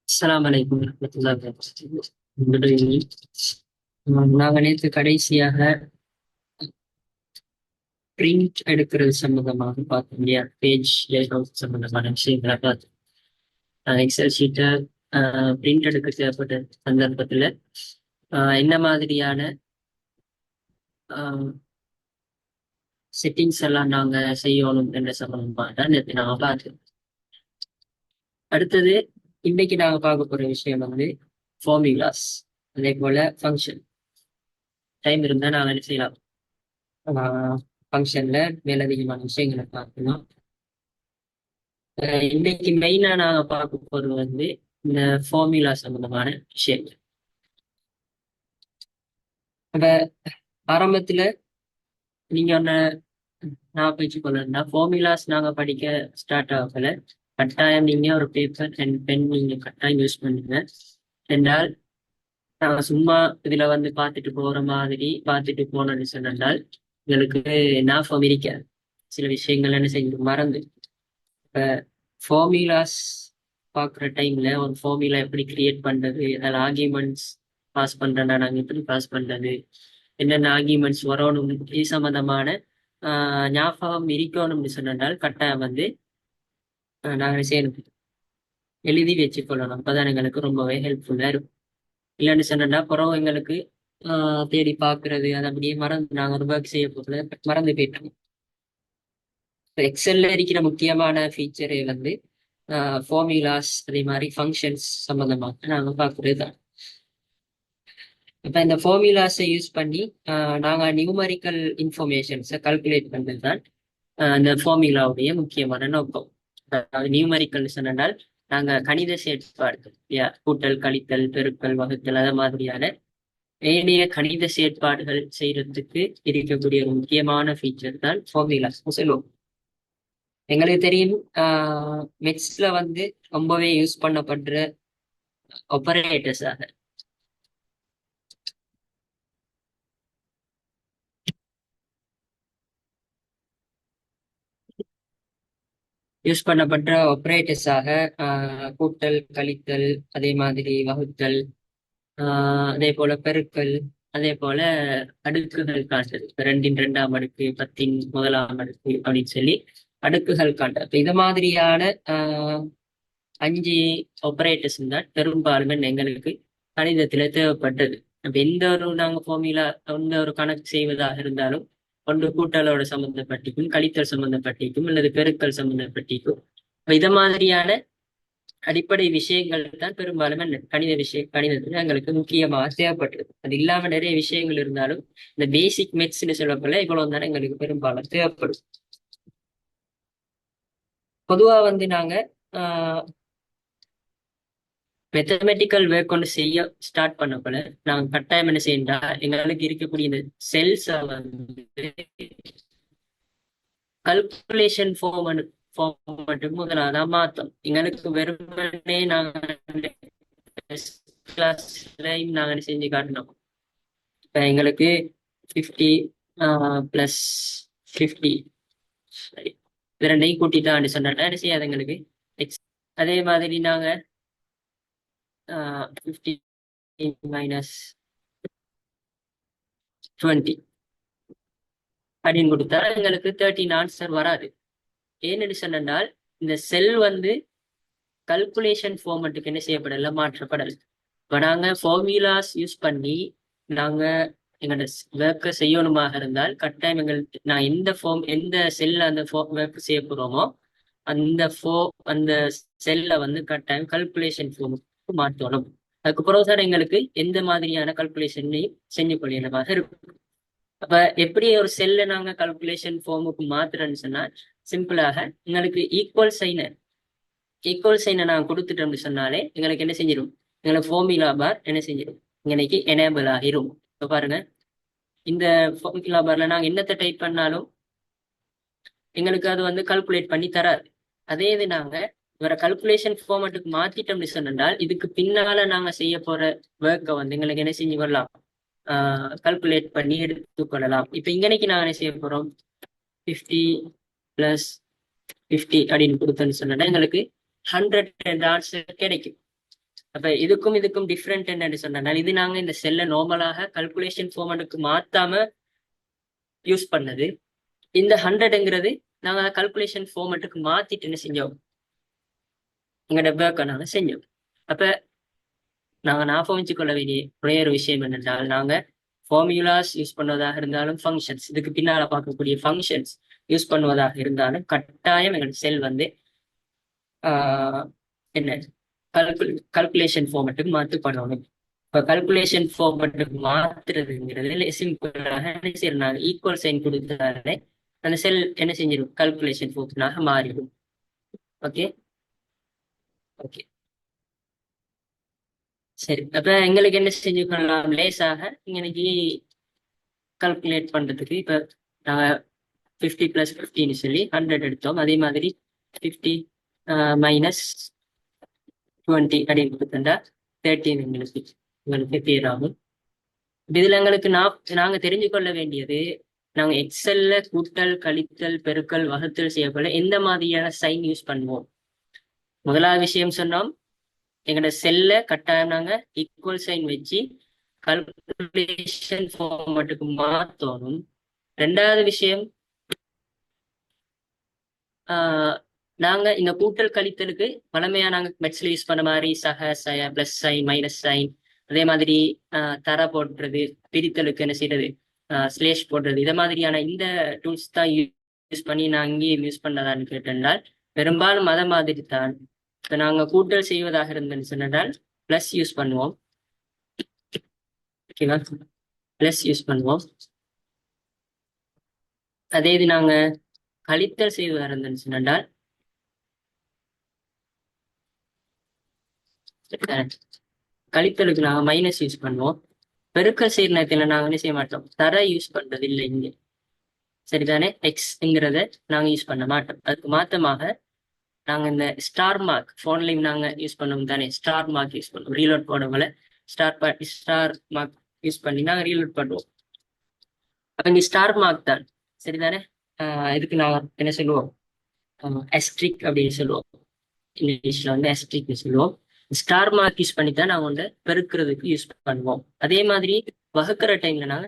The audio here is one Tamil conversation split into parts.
அஸ்ஸலாமு அலைக்கும் வரஹ்மத்துல்லாஹி வபரகாத்துஹு. நாங்க நேற்று கடைசியாக பிரிண்ட் எடுக்கிறது சம்பந்தமாக பார்த்தோம் இல்லையா? பேஜ் லேஅவுட் சம்பந்தமான விஷயங்களை பார்த்தோம். எக்ஸல் ஷீட்டை பிரிண்ட் எடுக்க தேவைப்பட்ட சந்தர்ப்பத்தில் என்ன மாதிரியான செட்டிங்ஸ் எல்லாம் நாங்கள் செய்யணும் என்ற சம்பந்தமாக தான் நேற்று நாங்கள் பார்த்தோம். அடுத்தது இன்னைக்கு நாங்கள் பார்க்க போகிற விஷயம் வந்து ஃபார்முலாஸ், அதே போல ஃபங்க்ஷன். டைம் இருந்தால் நாங்கள் என்ன செய்யலாம், ஃபங்க்ஷன்ல மேலதிகமான விஷயங்களை பார்க்கணும். இன்னைக்கு மெயினா நாங்க பார்க்க போறது வந்து இந்த ஃபார்முலா சம்பந்தமான விஷயங்கள். அப்ப ஆரம்பத்துல நீங்க ஒன்ன நான் பயிற்சி கொள்ளணும்னா, ஃபார்முலாஸ் நாங்க படிக்க ஸ்டார்ட் ஆகல, கட்டாயம் நீங்க ஒரு பேப்பர் அண்ட் பென் நீங்க கட்டாயம் யூஸ் பண்ணுங்க. என்றால் நாங்க சும்மா இதுல வந்து பார்த்துட்டு போற மாதிரி பார்த்துட்டு போனோம்னு சொன்னால் உங்களுக்கு ஞாபகம் இருக்காது. சில விஷயங்கள் என்ன செய்யும், மறந்து. இப்ப ஃபார்முலாஸ் பார்க்குற டைம்ல ஒரு ஃபார்முலா எப்படி கிரியேட் பண்றது, அதில் ஆர்கியூமெண்ட்ஸ் பாஸ் பண்றேன்னா நாங்கள் எப்படி பாஸ் பண்றது, என்னென்ன ஆர்கியூமெண்ட்ஸ் வரணும், இது சம்பந்தமான ஞாபகம் இருக்கணும்னு சொன்னால் கட்டாயம் வந்து நாங்கள் செய்யணும், எழுதி வச்சுக்கொள்ளணும். அப்பதான் எங்களுக்கு ரொம்பவே ஹெல்ப்ஃபுல்லா இருக்கும். இல்லைன்னு சொன்னா பிறகு எங்களுக்கு தேடி பார்க்கறது அது அப்படியே மறந்து நாங்கள் ஒரு ஒர்க் செய்ய போகல மறந்து போயிட்டோம். எக்ஸல்ல இருக்கிற முக்கியமான ஃபீச்சரே வந்து ஃபார்முலாஸ், அதே மாதிரி ஃபங்க்ஷன்ஸ் சம்பந்தமாக நாங்கள் பார்க்கறது தான். இப்போ இந்த ஃபார்முலாஸை யூஸ் பண்ணி நாங்கள் நியூமரிக்கல் இன்ஃபர்மேஷன்ஸை கல்குலேட் பண்ணுறது தான் இந்த ஃபார்முலாவுடைய முக்கியமான நோக்கம். அதாவது நியூமரிக்கல் சொன்னால் நாங்கள் கணித செயற்பாடுகள், கூட்டல், கழித்தல், பெருக்கல், வகுத்தல், அது மாதிரியான ஏனைய கணித செயற்பாடுகள் செய்யறதுக்கு இருக்கக்கூடிய ஒரு முக்கியமான ஃபீச்சர் தான் ஃபார்முலாஸ் சொல்லுவோம். எங்களுக்கு தெரியும், மெட்ஸ்ல வந்து ரொம்பவே யூஸ் பண்ணப்படுற ஆபரேட்டர்ஸாக யூஸ் பண்ணப்பட்ட ஆபரேட்டர்ஸாக கூட்டல், கழித்தல், அதே மாதிரி வகுத்தல், அதே போல பெருக்கல், அதே போல அடுக்குகள் காட்டுறது, 2 ன் 2ஆம் அடுக்கு, 10 ன் 1ஆம் அடுக்கு அப்படின்னு சொல்லி அடுக்குகள் காட்டுறது. இது மாதிரியான 5 ஆபரேட்டர்ஸ் தான் பெரும்பாலுமே எங்களுக்கு கணிதத்துல தேவைப்பட்டது. அப்ப எந்த ஒரு நாங்க ஃபார்முலா, எந்த ஒரு கணக்கு செய்வதாக இருந்தாலும் ஒன்று கூட்டலோட சம்பந்தப்பட்டிருக்கும், கழித்தல் சம்பந்தப்பட்டிருக்கும், அல்லது பெருக்கல் சம்பந்தப்பட்டிருக்கும். இத மாதிரியான அடிப்படை விஷயங்கள் தான் பெரும்பாலும் கணிதத்துல எங்களுக்கு முக்கியமாக தேவைப்பட்டது. அது இல்லாம நிறைய விஷயங்கள் இருந்தாலும் இந்த பேசிக் மெத்ஸ்ன்னு சொல்லப்போல இவ்வளவு தானே எங்களுக்கு பெரும்பாலும் தேவைப்படும். பொதுவா வந்து நாங்க மேத்தமெட்டிக்கல் ஒர்க் ஒன்று செய்ய ஸ்டார்ட் பண்ண போல நாங்க கட்டாயம் என்ன செய்யண்டா, எங்களுக்கு இருக்கக்கூடிய இந்த செல்ஸை வந்து கல்குலேஷன் ஃபார்மட்டுக்கு முதலாதான் மாத்தோம். எங்களுக்கு வெறுமனே நாங்க கிளாஸ்லையும் நாங்க செஞ்சு காட்டினோம். இப்ப எங்களுக்கு 50 + 50 இது ரெண்டையும் கூட்டிட்டான்னு சொன்னா என்ன செய்யாது எங்களுக்கு எக்ஸ். அதே மாதிரி நாங்க 50 - 20 அப்படின்னு கொடுத்தா எங்களுக்கு 13 ஆன்சர் வராது. ஏன்னு சொன்னால் இந்த செல் வந்து கல்குலேஷன் ஃபார்மட்டுக்கு என்ன செய்யப்படல, மாற்றப்படல. இப்போ நாங்க ஃபார்முலாஸ் யூஸ் பண்ணி நாங்க எங்களோட ஒர்க்கை செய்யணுமாக இருந்தால் கட்டாயம் நான் எந்த செல்ல அந்த ஒர்க் செய்ய போறோமோ அந்த செல்ல வந்து கட்டாயம் கல்குலேஷன் ஃபார்முக்கு மாற்றணும். அதுக்கப்புறம் சார் எங்களுக்கு எந்த மாதிரியான கல்குலேஷனையும் செஞ்சு கொள்ளமாக இருக்கும். அப்ப எப்படி ஒரு செல்ல நாங்க கல்குலேஷன் ஃபார்முக்கு மாத்துறோம்னு சொன்னா சிம்பிளாக எங்களுக்கு ஈக்குவல் சைனை நாங்க கொடுத்துட்டோம்னு சொன்னாலே எங்களுக்கு என்ன செஞ்சிடும், எங்களுக்கு ஃபார்முலா பார் என்ன செஞ்சிடும், இன்னைக்கு எனேபிள் ஆகிரும். இப்போ பாருங்க, இந்த ஃபார்முலா பார்ல நாங்க என்னத்தை டைப் பண்ணாலும் எங்களுக்கு அது வந்து கல்குலேட் பண்ணி தராது. அதே இது நாங்க வேற கல்குலேஷன் ஃபார்மட்டுக்கு மாத்திட்டோம்னு சொன்னால் இதுக்கு பின்னால நாங்க செய்ய போற ஒர்க்கை வந்து எங்களுக்கு என்ன செஞ்சு கொள்ளலாம், கல்குலேட் பண்ணி எடுத்துக்கொள்ளலாம். இப்ப இன்னைக்கு நாங்க என்ன செய்ய போறோம், 50 + 50 அப்படின்னு கொடுத்தோன்னு சொன்னா எங்களுக்கு 100 என்ற ஆன்சர் கிடைக்கும். அப்ப இதுக்கும் டிஃப்ரெண்ட் என்னன்னு சொன்னால், இது நாங்க இந்த செல்லை நார்மலாக கல்குலேஷன் ஃபார்மட்டுக்கு மாத்தாம யூஸ் பண்ணது. இந்த 100ங்கிறது நாங்க கல்குலேஷன் ஃபார்மட்டுக்கு மாத்திட்டு என்ன செஞ்சோம், எங்களோட ஒர்க்கை நாங்க செஞ்சோம். அப்ப நாங்க ஞாபகம் வச்சுக்கொள்ள வேண்டிய ஒரே ஒரு விஷயம் என்னென்றால், நாங்க ஃபார்முலாஸ் யூஸ் பண்ணுவதாக இருந்தாலும், ஃபங்க்ஷன்ஸ் இதுக்கு பின்னால பார்க்கக்கூடிய ஃபங்க்ஷன்ஸ் யூஸ் பண்ணுவதாக இருந்தாலும், கட்டாயம் எங்களோட செல் வந்து என்ன கல்குலேஷன் ஃபார்மட்டுக்கு மாத்து பண்ணணும். இப்போ கல்குலேஷன் ஃபார்மட்டுக்கு மாத்துறதுங்கிறது சிம்பிளாக என்ன செய்யறாங்க, ஈக்குவல் சைன் கொடுத்தாலே அந்த செல் என்ன செஞ்சிடும், கல்குலேஷன் ஃபார்மட்டாக மாறிடும். ஓகே ஓகே சரி. அப்ப எங்களுக்கு என்ன செஞ்சுக்கலாம், லேசாக இன்னைக்கு கல்குலேட் பண்றதுக்கு இப்ப நாங்க 50 + 15 சொல்லி 100 எடுத்தோம். அதே மாதிரி 50 - 20 அப்படின்னு கொடுத்தா 13 உங்களுக்கு கிளியர் ஆகும். இதுல எங்களுக்கு நாங்க தெரிஞ்சு கொள்ள வேண்டியது, நாங்க எக்ஸல்ல கூட்டல், கழித்தல், பெருக்கல், வகுத்தல் செய்யப்பட எந்த மாதிரியான சைன் யூஸ் பண்ணுவோம். முதலாவது விஷயம் சொன்னோம், எங்களோட செல்ல கட்டாயம் நாங்க ஈக்குவல் சைன் வச்சு கல்குலேஷன் ஃபார்மட்டுக்கு மாத்தணும். ரெண்டாவது விஷயம், நாங்க இந்த கூட்டல் கழித்தலுக்கு வளமையா நாங்க மெட்ஸ்ல யூஸ் பண்ண மாதிரி சக, சய, பிளஸ் சைன், மைனஸ் சைன், அதே மாதிரி தர போடுறது, பிரித்தலுக்கு என்ன செய்யறது, ஸ்லேஷ் போடுறது, இதை மாதிரியான இந்த டூல்ஸ் தான் யூஸ் பண்ணி நான் இங்கேயும் யூஸ் பண்ணதான்னு கேட்டால் பெரும்பாலும் அதை மாதிரி தான். இப்போ நாங்க கூட்டல் செய்வதாக இருந்தேன்னு சொன்னால் பிளஸ் யூஸ் பண்ணுவோம். ஓகேவா, பிளஸ் யூஸ் பண்ணுவோம். அதே இது நாங்க கழித்தல் செய்வதாக இருந்தேன்னு சொன்னால் கழித்தலுக்கு நாங்க மைனஸ் யூஸ் பண்ணுவோம். பெருக்கல் செய்யற நேரத்துல நாங்க என்ன செய்ய மாட்டோம், தர யூஸ் பண்றது இல்லை இங்க. சரிதானே, எக்ஸ்ங்கிறத நாங்க யூஸ் பண்ண மாட்டோம். அதுக்கு மாத்தமாக நாங்க இந்த ஸ்டார் மார்க் போன்லையும் நாங்க யூஸ் பண்ணுவோம் தானே, ஸ்டார் மார்க் யூஸ் பண்ணுவோம். ரீலோட் போடவுல ஸ்டார் மார்க் யூஸ் பண்ணி நாங்க ரீலோட் பண்ணுவோம். அப்ப இங்க ஸ்டார் மார்க் தான். சரிதானே, இதுக்கு நாங்க என்ன சொல்லுவோம், அஸ்ட்ரிக் அப்படின்னு சொல்லுவோம். இங்கிலீஷ்ல வந்து அஸ்ட்ரிக் சொல்லுவோம். ஸ்டார் மார்க் யூஸ் பண்ணி தான் நாங்க வந்து பெருக்கிறதுக்கு யூஸ் பண்ணுவோம். அதே மாதிரி வகுக்கிற டைம்ல நாங்க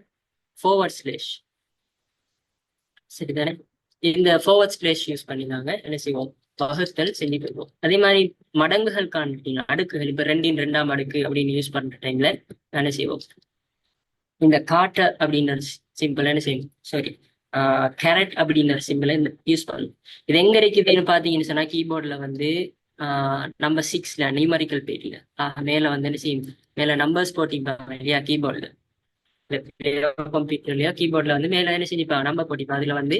ஃபார்வர்ட் ஸ்லேஷ், சரிதானே, இந்த ஃபார்வர்ட் ஸ்லேஷ் யூஸ் பண்ணி நாங்க என்ன செய்வோம், வகுத்தல் செஞ்சு பெறுவோம். அதே மாதிரி மடங்குகள் காண்பிட்டீங்க, அடுக்குகள், இப்ப 2 ன் 2ஆம் அடுக்கு அப்படின்னு யூஸ் பண்ற டைம்ல என்ன செய்வோம், இந்த காட்ட அப்படின்ற சிம்பிள் என்ன செய்யும், சாரி கேரட் அப்படின்ற சிம்பிளை யூஸ் பண்ணும். இது எங்க இருக்குதுன்னு பாத்தீங்கன்னு சொன்னா, கீபோர்ட்ல வந்து நம்பர் 6ல நியூமரிக்கல் பேஜ்ல மேல வந்து என்ன செய்யும், மேல நம்பர்ஸ் போட்டிருப்பாங்க இல்லையா கீபோர்ட்ல, கம்ப்யூட்டர்லயோ கீபோர்ட்ல வந்து மேல என்ன செஞ்சுப்பாங்க, நம்பர் போட்டிருப்பாங்க. அதுல வந்து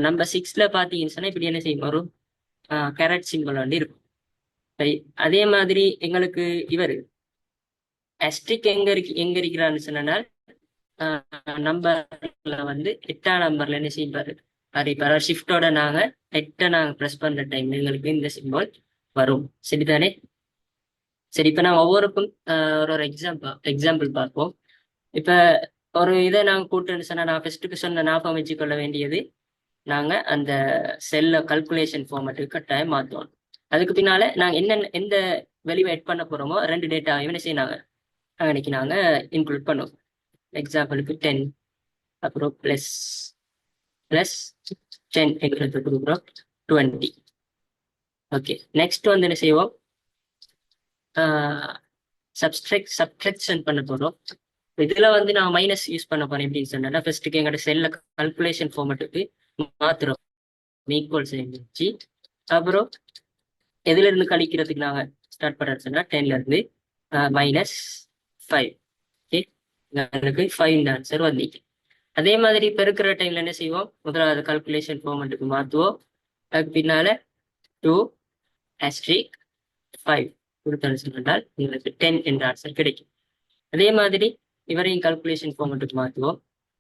நம்பர் 6ல பாத்தீங்கன்னு சொன்னா இப்படி என்ன செய்யும், வரும் கேரட் சிம்பிள் வந்து இருக்கும். அதே மாதிரி எங்களுக்கு இவர் அஸ்ட்ரிக் எங்க இருக்கிறான்னு சொன்னால், நம்பர்ல வந்து 8ஆம் நம்பர்ல என்ன செய்வாரு, இப்ப ஷிஃப்டோட நாங்க 8 நாங்க ப்ரெஸ் பண்ற டைம்ல எங்களுக்கு இந்த சிம்பிள் வரும். சரிதானே, சரி. இப்ப நான் ஒவ்வொருக்கும் ஒரு எக்ஸாம்பிள் பார்ப்போம். இப்ப ஒரு இதை நாங்க கூட்டுன்னு சொன்னா, நான் ஃபர்ஸ்ட்டுக்கு சொன்ன ஞாபகம் வச்சுக்கொள்ள வேண்டியது, நாங்க அந்த செல்ல கல்குலேஷன் ஃபார்மட்டுக்கு கட்டாயம் மாத்துவோம். அதுக்கு பின்னால நாங்க எந்த வெளிவை எட் பண்ண போறோமோ 2 டேட்டா என்ன செய்யறாங்க அன்னைக்கு நாங்க இன்க்ளூட் பண்ணுவோம். எக்ஸாம்பிளுக்கு 10, அப்புறம் பிளஸ் 10 எங்களுக்கு கொடுக்குறோம் 20. ஓகே, நெக்ஸ்ட் வந்து என்ன செய்வோம், சப்ட்ராக்ஷன் பண்ண போறோம். இதுல வந்து நான் மைனஸ் யூஸ் பண்ண போறேன். எப்படின்னு சொன்னா, ஃபர்ஸ்ட்டுக்கு எங்களோட செல்ல கல்குலேஷன் ஃபார்மட்டுக்கு மாத்துறோம், ஈக்குவல் சைன் வச்சு. அப்புறம் எதுல இருந்து கழிக்கிறதுக்கு நாங்க ஸ்டார்ட் பண்றோம்னு சொன்னா 10ல இருந்து -5. ஓகே, எனக்கு 5 ஆன்சர் வந்தீங்க. அதே மாதிரி பெருக்கிற டைம்ல என்ன செய்வோம், முதலாவது கல்குலேஷன் ஃபார்மட்டுக்கு மாத்துவோம். அதுக்கு பின்னால 2 * 5 கொடுத்தோம்னு சொன்னால் உங்களுக்கு 10 என்ற ஆன்சர் கிடைக்கும். அதே மாதிரி இவரையும் கல்குலேஷன் ஃபார்மட்டுக்கு மாத்துவோம்.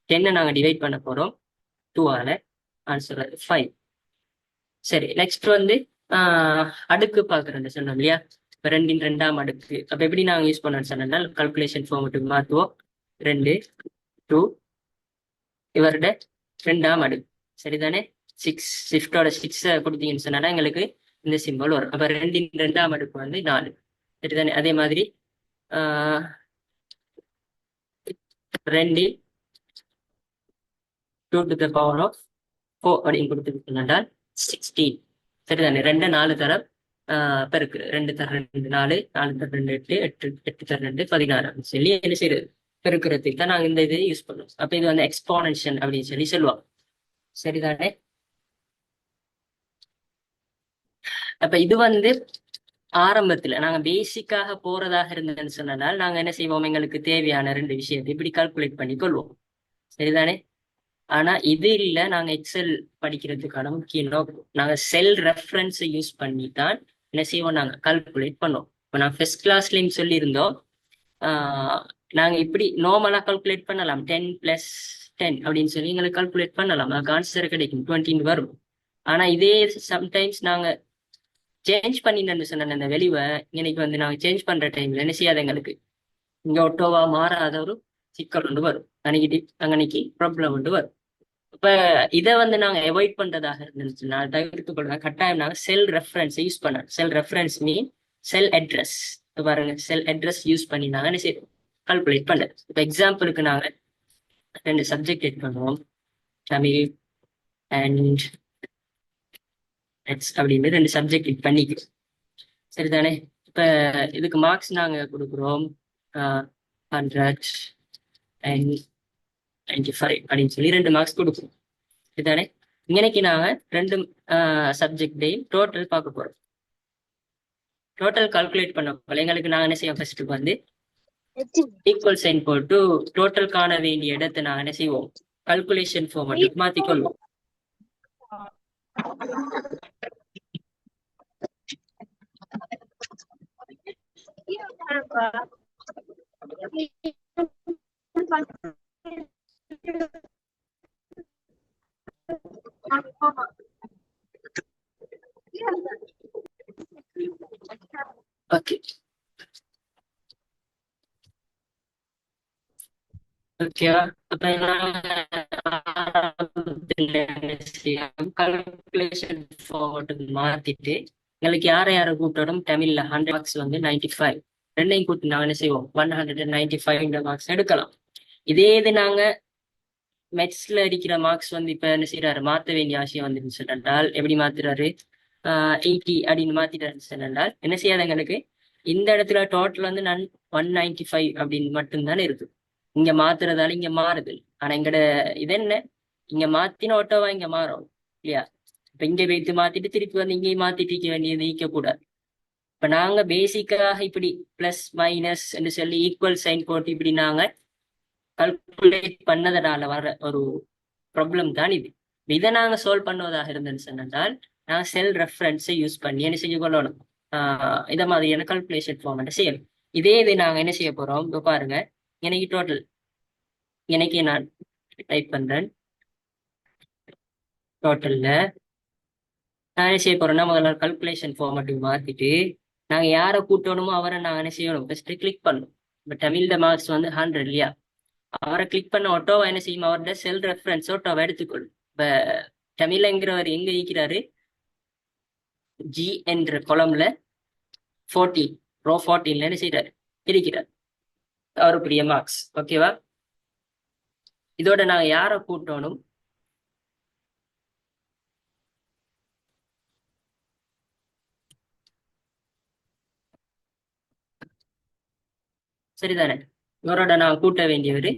10 நாங்க டிவைட் பண்ண போறோம் 2ஆல, ஆன்சர் 5. சரி, நெக்ஸ்ட் வந்து அடுக்கு பாக்குறேன் சொன்னோம் இல்லையா, 2 ன் 2ஆம் அடுக்கு. அப்ப எப்படி நாங்க யூஸ் பண்ணோம்னு சொன்னால், கல்குலேஷன் ஃபார்மட்டுக்கு மாத்துவோம். 2 2 இவரோட 2ஆம் அடுக்கு. சரிதானே, 6 ஷிஃப்டோட 6 கொடுத்தீங்கன்னு சொன்னா எங்களுக்கு இந்த சிம்பிள் வரும். அப்ப 2 ன் 2ஆம் அடுக்கு வந்து 4. சரிதானே? அதே மாதிரி 2 2 to the power of 4 அப்படின்னு கொடுத்துருந்தால் 16. சரிதானே? 2 4 தரம் பெருக்கு 2 தர 2 4 4 தர 2 8 8 8 தர 2 16 அப்படின்னு சொல்லி என்ன செய்யறது, பெருக்கிறதுக்கு தான் நாங்க இந்த இதை யூஸ் பண்ணுவோம். அப்ப இது வந்து எக்ஸ்போனன்ஷியல் அப்படின்னு சொல்லி சொல்லுவோம். சரிதானே? அப்ப இது வந்து ஆரம்பத்துல நாங்க பேசிக்காக போறதாக இருந்ததுன்னு சொன்னால் நாங்க என்ன செய்வோம், எங்களுக்கு தேவையான 2 விஷயத்தை இப்படி கால்குலேட் பண்ணி கொள்வோம். சரிதானே? ஆனா இது இல்ல, நாங்க எக்ஸல் படிக்கிறதுக்கான முக்கிய நோக்கம் நாங்க செல் ரெஃபரன்ஸை யூஸ் பண்ணி தான் என்ன செய்வோம், நாங்க கால்குலேட் பண்ணோம். இப்போ நான் ஃபர்ஸ்ட் கிளாஸ்லயும் சொல்லியிருந்தோம், நாங்க இப்படி நார்மலா கால்குலேட் பண்ணலாம். 10 + 10 அப்படின்னு சொல்லி எங்களுக்கு கால்குலேட் பண்ணலாம், அதுக்கு ஆன்சர் கிடைக்கும் 20 வரும். ஆனா இதே சம்டைம்ஸ் நாங்க சேஞ்ச் பண்ணினு சொன்ன அந்த வெளிவை இன்னைக்கு வந்து நாங்க சேஞ்ச் பண்ற டைம்ல என்ன செய்யாது, எங்களுக்கு இங்க ஒட்டோவா மாறாத ஒரு சிக்கல் ஒன்று வரும், அன்னைக்கு ப்ராப்ளம் ஒன்று வரும். இப்ப இதை வந்து நாங்க அவாய்ட் பண்றதாக இருந்துச்சுன்னா தவிர்த்து கொள்ள கட்டாயம் நாங்க செல் ரெஃபரன்ஸ் யூஸ் பண்ண. செல் ரெஃபரன்ஸ் மீன் செல் அட்ரஸ். பாருங்க, செல் அட்ரஸ் யூஸ் பண்ணி நாங்க என்ன செய்யறோம், கால்குலேட் பண்றது. இப்ப எக்ஸாம்பிளுக்கு நாங்க 2 சப்ஜெக்ட் எட் பண்ணுவோம், தமிழ் அண்ட் மேத்ஸ் அப்படின்னு 2 சப்ஜெக்ட் எட் பண்ணிக்கிறோம். சரிதானே? இப்ப இதுக்கு மார்க்ஸ் நாங்க கொடுக்குறோம் 100 and 95 அப்படின்னு சொல்லி 2 மார்க்ஸ் கொடுக்குறோம். சரிதானே? இன்னைக்கு நாங்க 2 சப்ஜெக்டையும் டோட்டல் பார்க்க போறோம். டோட்டல் கால்குலேட் பண்ண போல எங்களுக்கு நாங்க என்ன செய்வோம், ஃபர்ஸ்ட் வந்து ஈக்குவல் சைன் போட்டு டோட்டல் காண வேண்டிய இடத்தை நாங்க என்ன செய்வோம், கால்குலேஷன் ஃபார்மேட்டுக்கு மாத்திக்கொள்வோம். ஓகே ஓகேவா? அப்ப கால்குலேஷன் ஃபார்மேட்டுக்கு மாத்திட்டு எங்களுக்கு யாரை கூப்பிட்டோம், தமிழ்ல 100 மார்க்ஸ் வந்து 95, ரெண்டையும் கூட்டி நாங்க என்ன செய்வோம் 195 இந்த மார்க்ஸ் எடுக்கலாம். இதே இது நாங்க மேத்ஸ்ல அடிக்கிற மார்க்ஸ் வந்து இப்ப என்ன செய்யறாரு, மாத்த வேண்டிய அவசியம் வந்துருச்சு சொன்னால் எப்படி மாத்துறாரு, 80 அப்படின்னு மாத்திட்டாரு சொன்னால் என்ன செய்யாது, எங்களுக்கு இந்த இடத்துல டோட்டல் வந்து 195 அப்படின்னு மட்டும்தானே இருக்கு. இங்க மாத்துறதால இங்க மாறுது. ஆனா எங்கட இது என்ன, இங்க மாத்தின ஓட்டோவா இங்க மாறும் இல்லையா? இப்ப இங்க வைத்து மாத்திட்டு திருப்பி வந்து இங்கேயும் மாத்திட்டு இருக்க வேண்டியது நீக்க கூடாது. இப்ப நாங்க பேசிக்காக இப்படி பிளஸ் மைனஸ் என்று சொல்லி ஈக்குவல் சைன் போட்டு இப்படி நாங்க கால்குலேட் பண்ணதுனால வர ஒரு ப்ராப்ளம் தான் இது. இதை நாங்க சால்வ் பண்ணுவதாக இருந்தேன்னு சொன்னால் நான் செல் ரெஃபரன்ஸை யூஸ் பண்ணி என்ன செஞ்சு கொள்ளணும், இதை மாதிரியான கால்குலேஷன் ஃபார்மேட்டை செய்யணும். இதே இது நாங்க என்ன செய்ய போறோம், இப்போ பாருங்க, எனக்கு டோட்டல் எனக்கு நான் டைப் பண்றேன். டோட்டல்ல நான் என்ன செய்ய போறேன்னா முதல்ல கால்குலேஷன் ஃபார்மேட்டுக்கு மாத்திட்டு நாங்க யாரை கூட்டணுமோ அவரை நாங்க என்ன செய்யணும், ஃபர்ஸ்ட் கிளிக் பண்ணணும். இப்போ தமிழ்ல மார்க்ஸ் வந்து 100 இல்லையா, அவரை கிளிக் பண்ண ஆட்டோவா என்ன செய்யும், அவரோட செல் ரெஃபரன்ஸ் ஆட்டோவை எடுத்துக்கொள்ளும். இப்ப தமிழ்ங்கிறவர் எங்க இருக்கிறாரு, ஜி என்ற கொலம்ல 14 ரோ 14 என்ன செய்யறாரு, இருக்கிறார். அவருக்குரிய மார்க்ஸ். ஓகேவா? இதோட நாங்க யாரை கூட்டணும், சரிதானே? இவரோட நான் கூட்ட வேண்டியவர்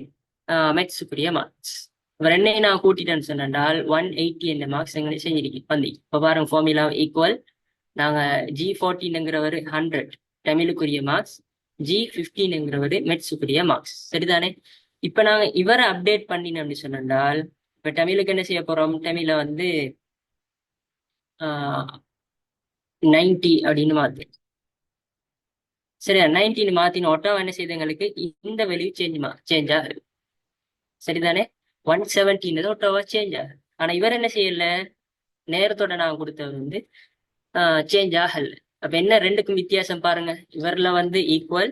மேத்ஸுக்குரிய மார்க்ஸ். இவர் என்னை நான் கூட்டிட்டேன்னு சொன்னால் 180 என்ற மார்க்ஸ் எங்களை செஞ்சிருக்கேன் வந்து. இப்போ பாருங்க, ஃபார்முலா ஈக்குவல் நாங்க G14ங்கிறவர் 100 தமிழுக்குரிய மார்க்ஸ், G15ங்கிறவர் மேத்ஸுக்குரிய மார்க்ஸ். சரிதானே? இப்ப நாங்க இவரை அப்டேட் பண்ணினோம் அப்படின்னு சொன்னால் இப்ப தமிழுக்கு என்ன செய்ய போறோம், தமிழ்ல வந்து 90 அப்படின்னு மாத்து. சரியா? 90 மாத்தின ஒட்டாவை என்ன செய்யுது, எங்களுக்கு இந்த வேல்யூ சேஞ்ச் ஆகுது. சரிதானே? 170 ஒட்டாவா சேஞ்ச் ஆகுது. ஆனா இவர் என்ன செய்யல, நேரத்தோட நான் கொடுத்தவர் வந்து சேஞ்ச் ஆகல. அப்ப என்ன ரெண்டுக்கும் வித்தியாசம் பாருங்க, இவர்ல வந்து ஈக்குவல்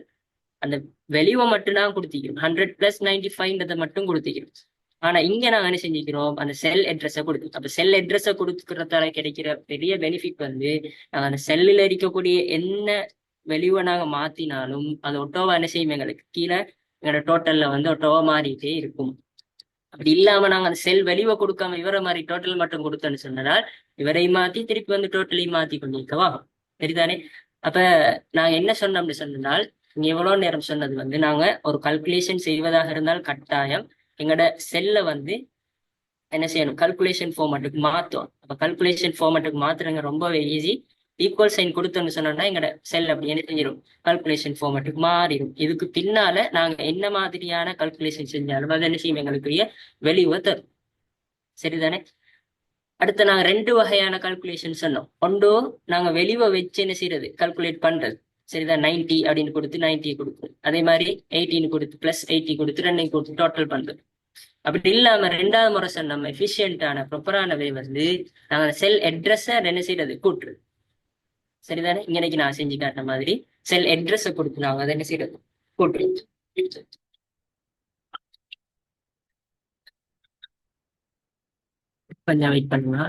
அந்த வெளிவை மட்டும் தான் கொடுத்திக்கிறோம், 100 + 95 மட்டும் கொடுத்திக்கிறோம். ஆனா இங்க நாங்க என்ன செஞ்சுக்கிறோம், அந்த செல் அட்ரஸை கொடுத்து. அப்ப செல் அட்ரஸை கொடுத்துக்கிறதால கிடைக்கிற பெரிய பெனிஃபிட் வந்து அந்த செல்லில் இருக்கக்கூடிய என்ன வெளியே நாங்க மாத்தினாலும் அது ஒட்டோவா என்ன செய்யும், எங்களுக்கு கீழே எங்களோட டோட்டல்ல வந்து ஒட்டோவா மாறிட்டே இருக்கும். அப்படி இல்லாம நாங்க அந்த செல் வெளியே கொடுக்காம இவரை மாதிரி டோட்டல் மட்டும் கொடுத்தோன்னு சொன்னால் இவரை மாத்தி திருப்பி வந்து டோட்டலையும் மாத்தி கொண்டிருக்கவா, சரிதானே? அப்ப நாங்க என்ன சொன்னோம்னு சொன்னால், நீங்க எவ்வளவு நேரம் சொன்னது வந்து நாங்க ஒரு கல்குலேஷன் செய்வதாக இருந்தால் கட்டாயம் எங்களோட செல்ல வந்து என்ன செய்யணும், கல்குலேஷன் ஃபார்மேட்டுக்கு மாற்றும். அப்ப கல்குலேஷன் ஃபார்மேட்டுக்கு மாத்துறங்க ரொம்பவே ஈஸி. ஈக்குவல் சைன் கொடுத்தோம்னு சொன்னோம்னா எங்களோட செல் அப்படி என்ன செஞ்சிடும், கல்குலேஷன் ஃபார்மேட்டுக்கு மாறிடும். இதுக்கு பின்னால நாங்க என்ன மாதிரியான கல்குலேஷன் செஞ்சாலும் அது என்ன செய்யும், எங்களுக்கு வெளியே தரும், சரிதானே? அடுத்து நாங்க ரெண்டு வகையான கல்குலேஷன் சொன்னோம். ஒன்று நாங்க வெளியே வச்சு என்ன செய்யறது, கல்குலேட் பண்றது, சரிதான்? 90 அப்படின்னு கொடுத்து 90 கொடுத்து, அதே மாதிரி 18 கொடுத்து +80 கொடுத்து 2 கொடுத்து டோட்டல் பண்றது. அப்படி இல்லாம ரெண்டாவது முறை சொன்ன எஃபிஷியன்டான ப்ராப்பரான வே வந்து நாங்க செல் அட்ரஸ என்ன செய்யறது, கூட்டுறது, சரிதானே? இன்னைக்கு நான் செஞ்சு காட்டின மாதிரி செல் அட்ரஸ கொடுத்து நாங்க அதை என்ன செய்யறது, கூட்டுறது. கொஞ்சம் வெயிட் பண்ணுங்க.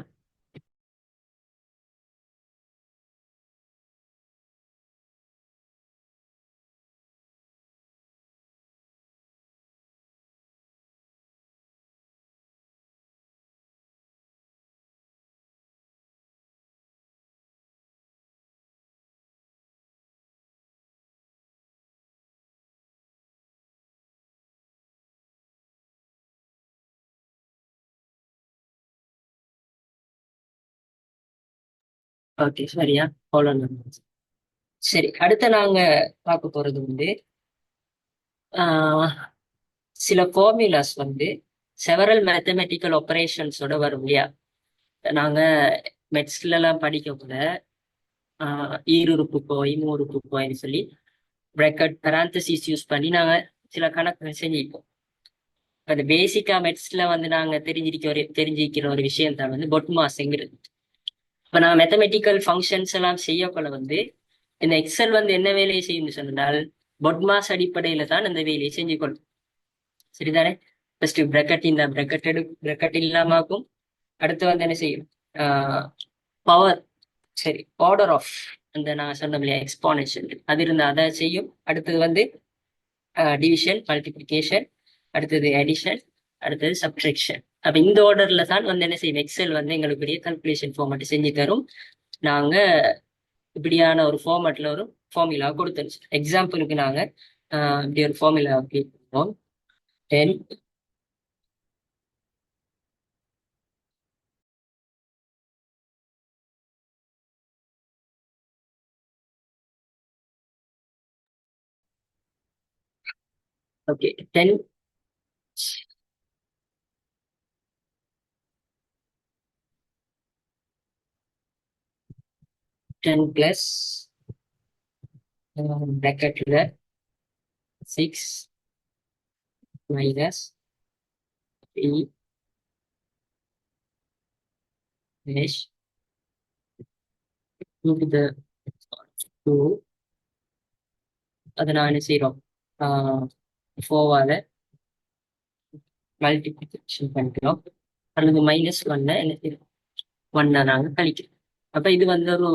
ஓகே, சரியா ஃபாலோ. சரி, அடுத்து நாங்க பார்க்க போறது வந்து ஆஹ் சில ஃபார்முலாஸ் வந்து செவரல் மேத்தமெட்டிக்கல் ஆபரேஷன்ஸோட வரும் இல்லையா? நாங்க மெட்ஸ்ல எல்லாம் படிக்கக்குள்ள ஈருறுப்பு கோவை மூறுப்பு கோவைன்னு சொல்லி பிராக்கெட் பராந்தசிஸ் யூஸ் பண்ணி நாங்க சில கணக்கு செஞ்சிருப்போம். அந்த பேசிக்கா மெட்ஸ்ல வந்து நாங்க தெரிஞ்சிருக்கிற ஒரு விஷயம் தான் வந்து பொட்மாஸ்ங்கிறது. இப்ப நான் மேத்தமெட்டிக்கல் ஃபங்க்ஷன்ஸ் எல்லாம் செய்யக்குள்ள வந்து இந்த எக்ஸல் வந்து என்ன வேலையை செய்யும்னு சொன்னால் பொட்மாஸ் அடிப்படையில தான் அந்த வேலையை செஞ்சு கொள்ளும், சரிதானே? ஃபர்ஸ்ட் பிராக்கெட், இந்த பிராக்கெட் இல்லாமக்கும். அடுத்து வந்து என்ன செய்யும், பவர், சரி, ஆர்டர் ஆஃப் அந்த நான் சொன்ன இல்லையா எக்ஸ்பானன்ஷியல், அது இருந்தா அதை செய்யும். அடுத்தது வந்து டிவிஷன், மல்டிபிளிகேஷன், அடுத்தது அடிஷன், அடுத்தது சப்ட்ராக்ஷன். அப்ப இந்த ஆர்டர்ல தான் வந்து என்ன செய்யும், எக்ஸல் வந்து எங்களுக்கு பெரிய கல்குலேஷன் ஃபார்மேட் செஞ்சு தரும். நாங்க இப்படியான ஒரு ஃபார்மேட்ல ஒரு ஃபார்முலா கொடுத்துருச்சு. எக்ஸாம்பிளுக்கு நாங்க இப்படி ஒரு ஃபார்முலா கொடுப்போம். 10 ஓகே 10 10 பிளஸ் பிராக்கெட்ல 6 மைனஸ் 3 dash into the 2. அதை நான் என்ன செய்யறோம், 4ஆல மல்டிபிளிகேஷன் பண்ணிக்கிறோம். அல்லது -1 என்ன செய்யறோம், 1 நாங்க கழிக்கிறோம். அப்ப இது வந்து ஒரு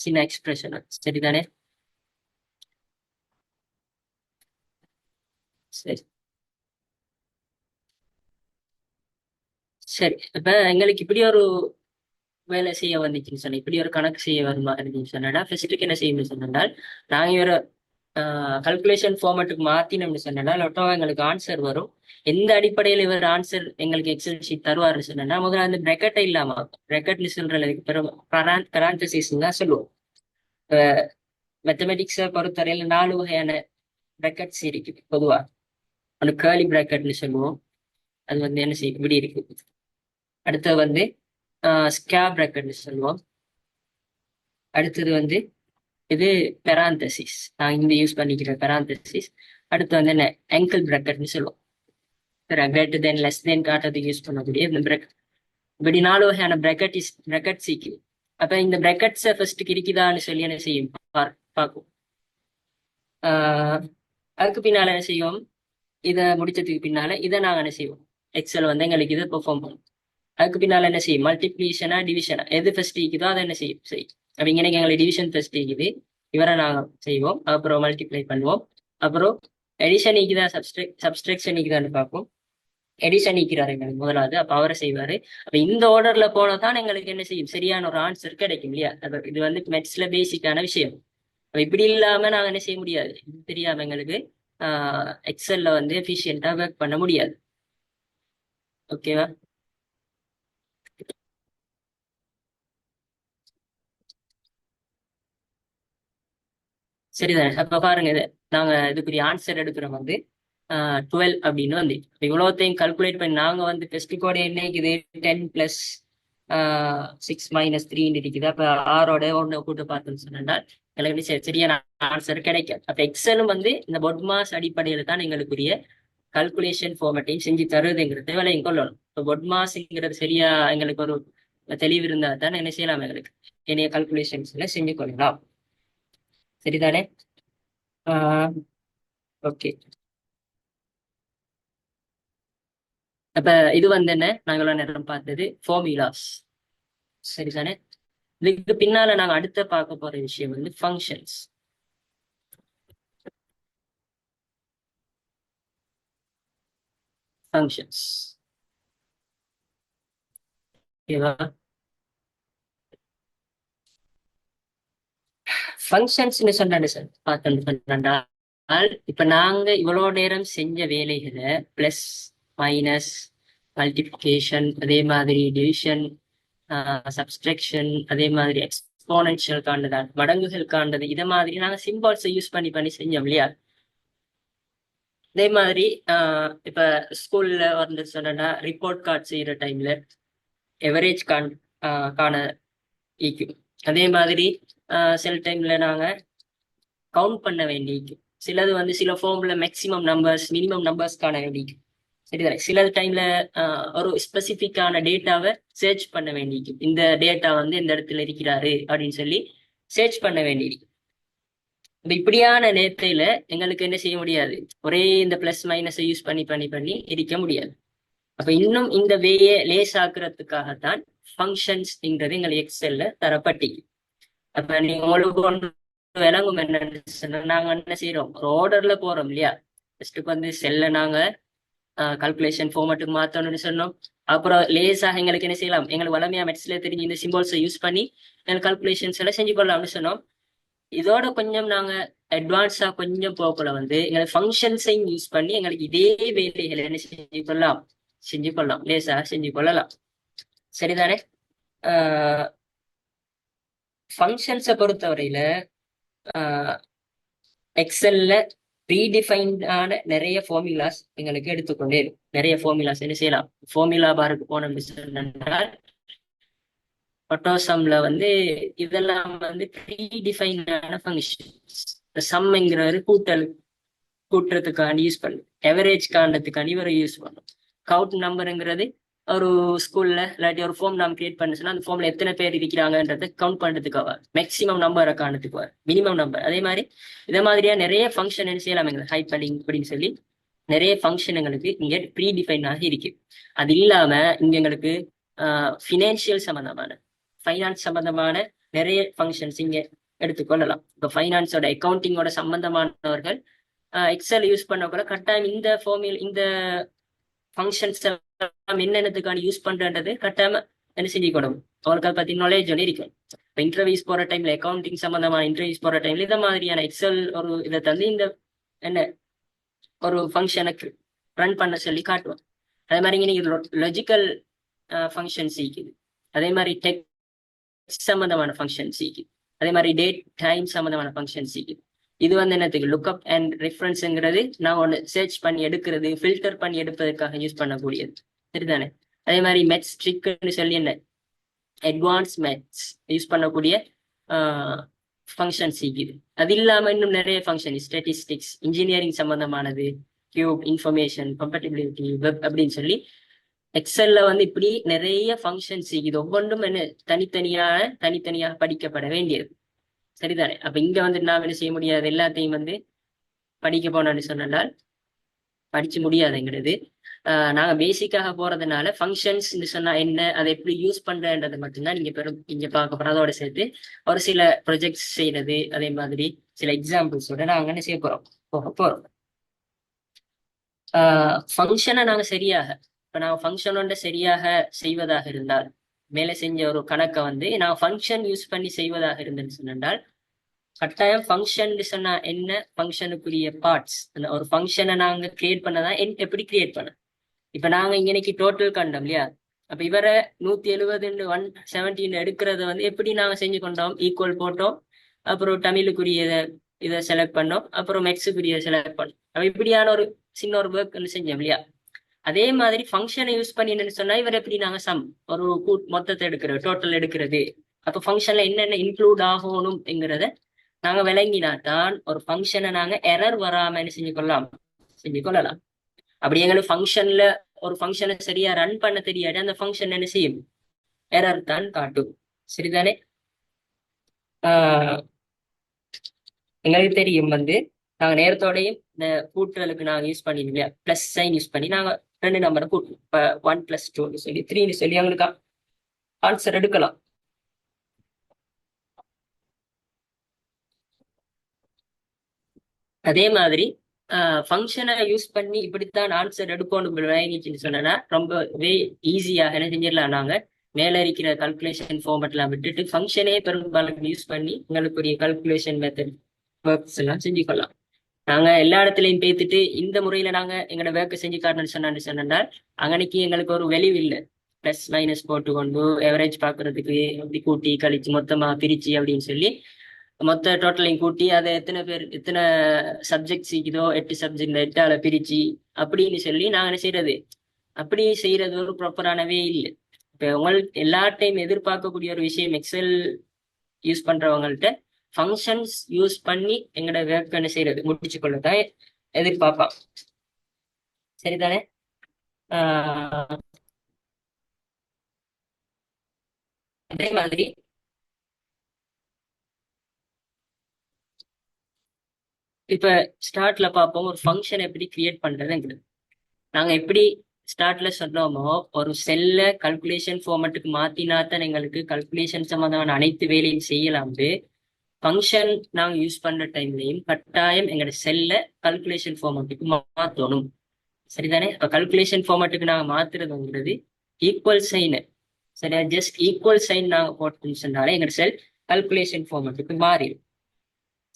சின்ன எக்ஸ்பிரஷன், சரிதானே? சரி சரி, இப்ப எங்களுக்கு இப்படி ஒரு வேலை செய்ய வந்துச்சுன்னு சொன்னா, இப்படி ஒரு கணக்கு செய்ய வருமா இருந்துச்சு சொன்னா, ஃபர்ஸ்ட்டுக்கு என்ன செய்யணும்னு சொன்னால் நாங்க ஒரு கல்குலேஷன் ஃபார்மேட்டுக்கு மாத்தினோம்னு சொன்னா ஒட்டோவா எங்களுக்கு ஆன்சர் வரும். எந்த அடிப்படையில் இவர் ஆன்சர் எங்களுக்கு எக்ஸல் ஷீட் தருவாருன்னு சொன்னா, முதல்ல அந்த பிராக்கெட்டை இல்லாம பிராக்கெட்ல சொல்றதுக்கு பிறகு பராந்தசிஸ் தான் சொல்லுவோம். மேத்தமெட்டிக்ஸை பொறுத்தவரையில 4 வகையான பிராக்கெட்ஸ் இருக்கு பொதுவா. ஒன்று கேர்லி பிராக்கெட்னு சொல்லுவோம், அது வந்து என்ன செய்யும், இப்படி இருக்கு. அடுத்தது வந்து ஸ்கேர் பிராக்கெட்னு சொல்லுவோம். அடுத்தது வந்து இது பெராந்தசிஸ், நான் இந்த யூஸ் பண்ணிக்கிற பெராந்தசிஸ். அடுத்து வந்து என்ன, ஆங்கிள் பிராக்கெட்னு சொல்லுவோம். கிரேட்டர் தென் லெஸ் தென் காட்டுறதுக்கு யூஸ் பண்ணக்கூடிய இந்த பிராக்கெட். இப்படி 4 வகையான பிராக்கெட்ஸ் இருக்குது. அப்ப இந்த பிராக்கெட்ஸை ஃபர்ஸ்ட் இருக்குதான்னு சொல்லி என்ன செய்யும் பார்க்கும். அதுக்கு பின்னால என்ன செய்வோம், இதை முடிச்சதுக்கு பின்னால இதை நாங்க என்ன செய்வோம், எக்ஸல் வந்து எங்களுக்கு இதை பெர்ஃபார்ம் பண்ணும். அதுக்கு பின்னால என்ன செய்யும், மல்டிப்ளிகேஷனா டிவிஷனா எது ஃபர்ஸ்ட் இருக்குதோ அதை என்ன செய்யும். அப்ப இங்க எங்களுக்கு டிவிஷன் ஃபர்ஸ்ட் இருக்குது, இவரை நாங்கள் செய்வோம். அப்புறம் மல்டிப்ளை பண்ணுவோம். அப்புறம் எடிஷன் நீக்குதா சப்ஸ்ட்ரக்ஷன் நீக்குதான்னு பார்ப்போம். எடிஷன் நீக்கிறாரு எங்களுக்கு முதலாவது, அப்ப அவரை செய்வாரு. அப்ப இந்த ஆர்டர்ல போனதான் எங்களுக்கு என்ன செய்யும், சரியான ஒரு ஆன்சர் கிடைக்கும் இல்லையா. இது வந்து மெட்ஸ்ல பேசிக்கான விஷயம். அப்ப இப்படி இல்லாம நாங்க என்ன செய்ய முடியாது, இது தெரியாம எங்களுக்கு எக்ஸல்ல வந்து எஃபிஷியன்டா ஒர்க் பண்ண முடியாது. ஓகேவா? சரிதானே. அப்ப பாருங்க, இது நாங்க இதுக்குரிய ஆன்சர் எடுக்கிறோம் வந்து 12 அப்படின்னு வந்து இவ்வளோத்தையும் கல்குலேட் பண்ணி நாங்க வந்து டெஸ்ட் கோட என்ன இருக்குது, 10 பிளஸ் 6 - 3 இருக்குது. அப்ப ஆரோட ஒண்ணு கூட்டு பார்த்தோம்னு சொன்னா எங்களுக்கு சரியான ஆன்சர் கிடைக்கும். அப்ப எக்ஸலும் வந்து இந்த பொட்மாஸ் அடிப்படையில தான் எங்களுக்குரிய கல்குலேஷன் ஃபார்மேட்டையும் செஞ்சு தருதுங்கிறது விலையும் கொள்ளணும். இப்போ பொட்மாஸ்ங்கிறது சரியா எங்களுக்கு ஒரு தெளிவு இருந்தா தான் என்ன செய்யலாம், எங்களுக்கு என்னைய கல்குலேஷன்ஸ்ல செஞ்சு கொள்ளலாம். சரிதானே? ஓகே. அப்ப இது வந்து என்ன, நாங்களா நேரம் பார்த்தது ஃபார்முலாஸ். சரிதானே? இதுக்கு பின்னால நாங்க அடுத்த பார்க்க போற விஷயம் வந்து ஃபங்க்ஷன்ஸ். ஃபங்க்ஷன்ஸ் ஓகேவா? ஃபங்க்ஷன்ஸ்னு சொன்னாரு சார் பார்த்தோம்னா, இப்ப நாங்க இவ்வளவு நேரம் செஞ்ச வேலைகளை பிளஸ் மைனஸ் மல்டிபிகேஷன், அதே மாதிரி டிவிஷன், சப்ஸ்ட்ரக்ஷன், அதே மாதிரி எக்ஸ்போனன்ஷியல் காண்டது, மடங்குகள் காண்டது, இதை மாதிரி நாங்க சிம்பால்ஸை யூஸ் பண்ணி பண்ணி செஞ்சோம் இல்லையா. அதே மாதிரி இப்ப ஸ்கூல்ல வந்து சொன்னா ரிப்போர்ட் கார்டு செய்யற டைம்ல எவரேஜ் காண ஈக்கும். அதே மாதிரி சில டைம்ல நாங்க கவுண்ட் பண்ண வேண்டியிருக்கும். சிலது வந்து சில ஃபார்ம்ல மேக்சிமம் நம்பர்ஸ் மினிமம் நம்பர்ஸ் காண வேண்டியிருக்கும். சரிதானே? சில டைம்ல ஒரு ஸ்பெசிபிக்கான டேட்டாவை சர்ச் பண்ண வேண்டியிருக்கும். இந்த டேட்டா வந்து இந்த இடத்துல இருக்கிறாரு அப்படின்னு சொல்லி சர்ச் பண்ண வேண்டியிருக்கும். இப்படியான நேரத்தையில எங்களுக்கு என்ன செய்ய முடியாது, ஒரே இந்த பிளஸ் மைனஸை யூஸ் பண்ணி பண்ணி பண்ணி இருக்க முடியாது. அப்ப இன்னும் இந்த வேயை லேஸ் ஆக்குறதுக்காகத்தான் ஃபங்க்ஷன்ஸ்ங்கிறது எங்களுக்கு எக்ஸெல்ல தரப்பட்டிக்கு. அப்ப நீங்க உங்களுக்கு ஒன்று விளங்கும் என்னன்னு சொன்னா, நாங்க என்ன செய்யறோம், ஒரு ஆர்டர்ல போறோம் இல்லையா. ஃபர்ஸ்ட்டுக்கு வந்து செல்ல நாங்க கல்குலேஷன் ஃபார்மேட்டுக்கு மாத்தணும்னு சொன்னோம். அப்புறம் லேசாக எங்களுக்கு என்ன செய்யலாம், எங்களுக்கு வளமையா மெட்ஸ்ல தெரிஞ்சு இந்த சிம்பிள்ஸை யூஸ் பண்ணி எங்களுக்கு கல்குலேஷன்ஸ் எல்லாம் செஞ்சு கொள்ளலாம்னு சொன்னோம். இதோட கொஞ்சம் நாங்க அட்வான்ஸா கொஞ்சம் போகல வந்து எங்களுக்கு ஃபங்க்ஷன்ஸையும் யூஸ் பண்ணி எங்களுக்கு இதே வேலைகளை என்ன செஞ்சு கொள்ளலாம், லேசா செஞ்சு கொள்ளலாம். சரிதானே? ஃபங்க்ஷன்ஸை பொறுத்தவரையில எக்ஸல்ல ப்ரீடிஃபைன்டான நிறைய ஃபார்முலாஸ் எங்களுக்கு எடுத்துக்கொண்டே இருக்கும். நிறைய ஃபார்முலாஸ் என்ன செய்யலாம், ஃபார்முலா பாருக்கு போனோம்னு சொன்னால் ஆட்டோசம்ல வந்து இதெல்லாம் வந்து ப்ரீடிஃபைன்டான ஃபங்க்ஷன்ஸ். சம்ங்கிறது கூட்டுறதுக்காண்டி யூஸ் பண்ணும், எவரேஜ் காண்டத்துக்காண்டி இவரை யூஸ் பண்ணும். கவுண்ட் நம்பருங்கிறது ஒரு ஸ்கூல்ல இல்லாட்டி ஒரு ஃபார்ம் நாம் கிரியேட் பண்ணுச்சுன்னா அந்த ஃபார்ம்ல எத்தனை பேர் இருக்கிறாங்கன்றதை கவுண்ட் பண்றதுக்காக மேக்சிமம் நம்பரை காணத்துக்கு மினிமம் நம்பர். அதே மாதிரி இதே மாதிரியா நிறைய ஃபங்க்ஷன் என்ன செய்யலாம், எங்களுக்கு ஹைப்பர்லிங்க் அப்படின்னு சொல்லி நிறைய ஃபங்க்ஷன் எங்களுக்கு இங்க ப்ரீ டிஃபைன் ஆகி இருக்கு. அது இல்லாம இங்க எங்களுக்கு ஃபினான்சியல் சம்பந்தமான ஃபைனான்ஸ் சம்பந்தமான நிறைய ஃபங்க்ஷன்ஸ் இங்க எடுத்துக்கொள்ளலாம். இப்போ ஃபைனான்ஸோட அக்கௌண்டிங்கோட சம்பந்தமானவர்கள் எக்ஸல் யூஸ் பண்ண கூட கட்டாயம் இந்த ஃபார்முலா இந்த ஃபங்க்ஷன்ஸ் என்னென்னத்துக்கான யூஸ் பண்றது கட்டாயமா என்ன செஞ்சுக்கணும், அவருக்கு அதை பத்தி நாலேஜ் ஒன்று இருக்கும். இப்போ இன்டர்வியூஸ் போற டைம்ல அக்கௌண்டிங் சம்பந்தமான இன்டர்வியூஸ் போற டைம்ல இந்த மாதிரியான எக்ஸல் ஒரு இதை தந்து இந்த என்ன ஒரு ஃபங்க்ஷனுக்கு ரன் பண்ண சொல்லி காட்டுவோம். அதே மாதிரி இங்க லாஜிக்கல் ஃபங்க்ஷன் சீக்குது, அதே மாதிரி டெக்ஸ்ட் சம்பந்தமான ஃபங்க்ஷன் சீக்குது, அதே மாதிரி டேட் டைம் சம்பந்தமான ஃபங்க்ஷன் சீக்குது. இது வந்து என்னத்துக்கு, லுக்அப் அண்ட் ரெஃபரன்ஸ்ங்கிறது நான் ஒன்று சர்ச் பண்ணி எடுக்கிறது, ஃபில்டர் பண்ணி எடுப்பதற்காக யூஸ் பண்ணக்கூடியது. சரிதானே? அதே மாதிரி மெட்ஸ் ட்ரிக்னு சொல்லி என்ன அட்வான்ஸ் மேத்ஸ் யூஸ் பண்ணக்கூடிய ஃபங்க்ஷன்ஸ் இருக்குது. அது இல்லாம இன்னும் நிறைய ஃபங்க்ஷன் ஸ்டாட்டிஸ்டிக்ஸ், இன்ஜினியரிங் சம்பந்தமானது, கியூப், இன்ஃபர்மேஷன், கம்பேட்டபிலிட்டி, வெப் அப்படின்னு சொல்லி எக்ஸல்ல வந்து இப்படி நிறைய ஃபங்க்ஷன்ஸ் இது ஒவ்வொன்றும் என்ன தனித்தனியாக படிக்கப்பட வேண்டியது. சரிதானே? அப்ப இங்க வந்து நாம் என்ன செய்ய முடியாது, எல்லாத்தையும் வந்து படிக்க போனான்னு சொன்னால் படிச்சு முடியாதுங்கிறது. நாங்க பேசிக்காக போறதுனால ஃபங்க்ஷன்ஸ் சொன்னா என்ன, அதை எப்படி யூஸ் பண்றன்றது மட்டும்தான் நீங்க இங்க பார்க்க போறோம். அதோட சேர்த்து ஒரு சில ப்ரொஜெக்ட்ஸ் செய்யறது, அதே மாதிரி சில எக்ஸாம்பிள்ஸோட நாங்க என்ன செய்ய போறோம், போக போறோம். ஃபங்க்ஷனை நாங்க சரியாக, இப்ப நான் ஃபங்க்ஷன் ஒன்றை சரியாக செய்வதாக இருந்தால், மேலே செஞ்ச ஒரு கணக்கை வந்து நான் ஃபங்க்ஷன் யூஸ் பண்ணி செய்வதாக இருந்தேன்னு சொன்னால், கட்டாயம் ஃபங்க்ஷன் சொன்னா என்ன, ஃபங்க்ஷனுக்குரிய பார்ட்ஸ், ஒரு ஃபங்க்ஷனை நாங்க கிரியேட் பண்ணதான் எப்படி கிரியேட் பண்ண. இப்ப நாங்க இன்னைக்கு டோட்டல் கண்டோம் இல்லையா, அப்ப இவரை 170 117 எடுக்கிறத வந்து எப்படி நாங்க செஞ்சு கொண்டோம், ஈக்குவல் போட்டோம், அப்புறம் தமிழுக்குரிய இதை செலக்ட் பண்ணோம், அப்புறம் மெக்ஸுக்குரிய செலக்ட் பண்ணோம். அப்ப இப்படியான ஒரு சின்ன ஒரு ஒர்க் செஞ்சோம் இல்லையா. அதே மாதிரி ஃபங்க்ஷனை யூஸ் பண்ணின்னு சொன்னா இவர் எப்படி நாங்க ஒரு மொத்தத்தை எடுக்கிறது, டோட்டல் எடுக்கிறது. அப்ப ஃபங்க்ஷன்ல என்னென்ன இன்க்ளூட் ஆகணும்ங்கிறத நாங்க விளங்கினாதான் ஒரு ஃபங்க்ஷனை நாங்க எரர் வராம என்ன செஞ்சு கொள்ளலாம். அப்படி எங்களுக்கு ஃபங்க்ஷன்ல ஒரு ஃபங்க்ஷனை சரியா ரன் பண்ண தெரியாது, அந்த ஃபங்க்ஷன் என்ன செய்யும், எரர் தான் காட்டும். சரிதானே. எங்களுக்கு தெரியும் வந்து நாங்க நேரத்தோடையும் இந்த கூட்டுறலுக்கு நாங்க யூஸ் பண்ணி இல்லையா, பிளஸ் சைன் யூஸ் பண்ணி நாங்க 2 நம்பரை கூட்டணும். இப்ப 1 + 2 சொல்லி 3 சொல்லி எங்களுக்கு ஆன்சர் எடுக்கலாம். அதே மாதிரி ஃபங்க்ஷனை யூஸ் பண்ணி இப்படித்தான் ஆன்சர் எடுக்கணும் விளங்கிச்சுன்னு சொன்னா ரொம்பவே ஈஸியாக என்ன செஞ்சிடலாம், நாங்க மேல இருக்கிற கல்குலேஷன் ஃபார்மேட்லாம் விட்டுட்டு ஃபங்க்ஷனே பெரும்பாலும் யூஸ் பண்ணி உங்களுக்குரிய கல்குலேஷன் மெத்தட் ஒர்க்ஸ் எல்லாம் செஞ்சுக்கலாம். நாங்க எல்லா இடத்துலையும் பேத்துட்டு இந்த முறையில நாங்க எங்களோட ஒர்க்கை செஞ்சு காட்டணும்னு சொன்னால் அங்கனைக்கு எங்களுக்கு ஒரு வெளிவு இல்லை. பிளஸ் மைனஸ் போட்டு கொண்டு எவரேஜ் பாக்குறதுக்கு அப்படி கூட்டி கழிச்சு மொத்தமா பிரிச்சு அப்படின்னு சொல்லி மொத்த டோட்டலையும் கூட்டி அதை எத்தனை சப்ஜெக்ட் சீக்குதோ 8 சப்ஜெக்ட்ல 8ஆல பிரிச்சு அப்படின்னு சொல்லி நாங்க என்ன செய்யறது, அப்படி செய்யறது ஒரு ப்ராப்பரானவே இல்லை. இப்ப உங்களுக்கு எல்லா டைம் எதிர்பார்க்கக்கூடிய ஒரு விஷயம், எக்ஸல் யூஸ் பண்றவங்கள்ட்ட ஃபங்க்ஷன்ஸ் யூஸ் பண்ணி எங்களோட ஒர்க் என்ன செய்யறது, முடிச்சு கொள்ளதான் எதிர்பார்ப்பான். சரிதானே. அதே மாதிரி இப்ப ஸ்டார்ட்ல பார்ப்போம் ஒரு ஃபங்க்ஷன் எப்படி கிரியேட் பண்றதுங்கிறது. நாங்க எப்படி ஸ்டார்ட்ல சொன்னோமோ ஒரு செல்ல கல்குலேஷன் ஃபார்மேட்டுக்கு மாத்தினாத்தான் எங்களுக்கு கல்குலேஷன் சம்பந்தமான அனைத்து வேலையும் செய்யலாம்னு ஃபங்க்ஷன் நாங்க யூஸ் பண்ற டைம்லையும் கட்டாயம் எங்களோட செல்ல கல்குலேஷன் ஃபார்மேட்டுக்கு மாத்தணும். சரிதானே. இப்ப கல்குலேஷன் ஃபார்மேட்டுக்கு நாங்க மாத்துறதுங்கிறது ஈக்குவல் சைன், சரியா, ஜஸ்ட் ஈக்குவல் சைன் நாங்க போட்டோம்னு சொன்னாலே எங்களோட செல் கல்குலேஷன் ஃபார்மேட்டுக்கு மாறிடும்.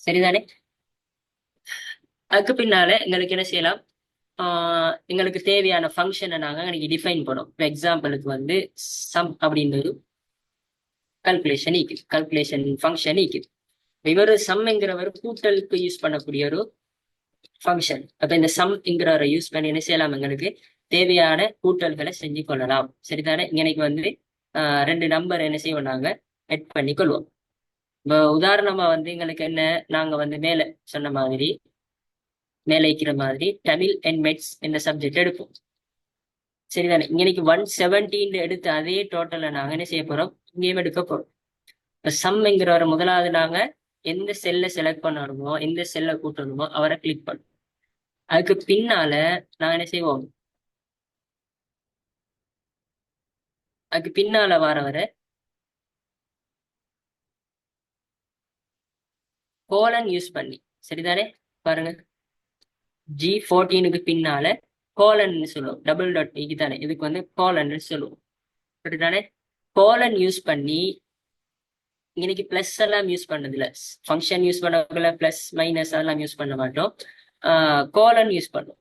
சரிதானே. அதுக்கு பின்னால எங்களுக்கு என்ன செய்யலாம், எங்களுக்கு தேவையான ஃபங்க்ஷனை நாங்க எனக்கு டிஃபைன் பண்ணோம். இப்போ எக்ஸாம்பிளுக்கு வந்து சம் அப்படின்றது கல்குலேஷன் ஈக்குது, கல்குலேஷன் ஃபங்க்ஷன் ஈக்குது. இவர் சம்ங்கிறவர் கூட்டலுக்கு யூஸ் பண்ணக்கூடிய ஒரு ஃபங்க்ஷன். அப்ப இந்த சம்ங்கிறவரை யூஸ் பண்ணி என்ன செய்யலாம், எங்களுக்கு தேவையான கூட்டல்களை செஞ்சு கொள்ளலாம். சரிதானே. இன்னைக்கு வந்து 2 நம்பர் என்ன செய்வோம், நாங்க எட் பண்ணி கொள்வோம். இப்போ உதாரணமா வந்து எங்களுக்கு என்ன, நாங்க வந்து மேல சொன்ன மாதிரி மேல இருக்கிற மாதிரி தமிழ் அண்ட் மெட்ஸ் என்ற சப்ஜெக்ட் எடுப்போம். சரிதானே. இன்னைக்கு 117 எடுத்த அதே டோட்டலை நாங்க என்ன செய்ய போறோம், இங்கேயும் எடுக்க போறோம். இப்ப சம்ங்கிறவரை முதலாவது நாங்க எந்த செல்ல செலக்ட் பண்ணணுமோ, எந்த செல்ல கூட்டணுமோ அவரை கிளிக் பண்ணும். அதுக்கு பின்னால நாங்க என்ன செய்வோம், அதுக்கு பின்னால வரவரை கோலன் யூஸ் பண்ணி, சரிதானே, பாருங்க G14க்கு பின்னால கோலன் சொல்லுவோம், டபுள் டாட் தானே, இதுக்கு வந்து கோலன் சொல்லுவோம். சரிதானே. கோலன் யூஸ் பண்ணி இன்னைக்கு பிளஸ் எல்லாம் யூஸ் பண்ணது இல்ல, ஃபங்க்ஷன் யூஸ் பண்ண பிளஸ் மைனஸ் எல்லாம் யூஸ் பண்ண மாட்டோம், கோலன் யூஸ் பண்ணுவோம்.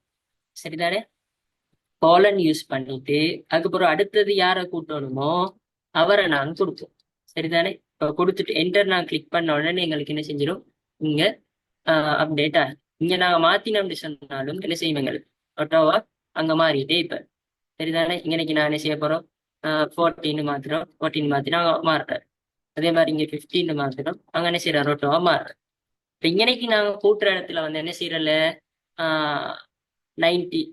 சரிதானே. கோலன் யூஸ் பண்ணிட்டு அதுக்கப்புறம் அடுத்தது யாரை கூட்டணுமோ அவரை நாங்க கொடுப்போம். சரிதானே. இப்போ கொடுத்துட்டு என்டர் நான் கிளிக் பண்ண உடனே எங்களுக்கு என்ன செஞ்சிடும், இங்க அப்டேட் ஆகும். இங்க நாங்க மாத்தினோம்னு சொன்னாலும் என்ன செய்யும், எங்களுக்கு ஆட்டோவா அங்க மாறிட்டே இப்ப. சரிதானே. இன்னைக்கு நான் என்ன செய்ய போறோம், 14 மாத்திரம், 14 மாத்திரம் அங்க மாறுறாரு. அதே மாதிரி இங்க 15 மாத்திரம் அங்க என்ன செய்யறாரு, ஆட்டோவா மாறுறாரு. இப்ப இன்னைக்கு நாங்க கூட்டுற இடத்துல வந்து என்ன செய்யறல, 90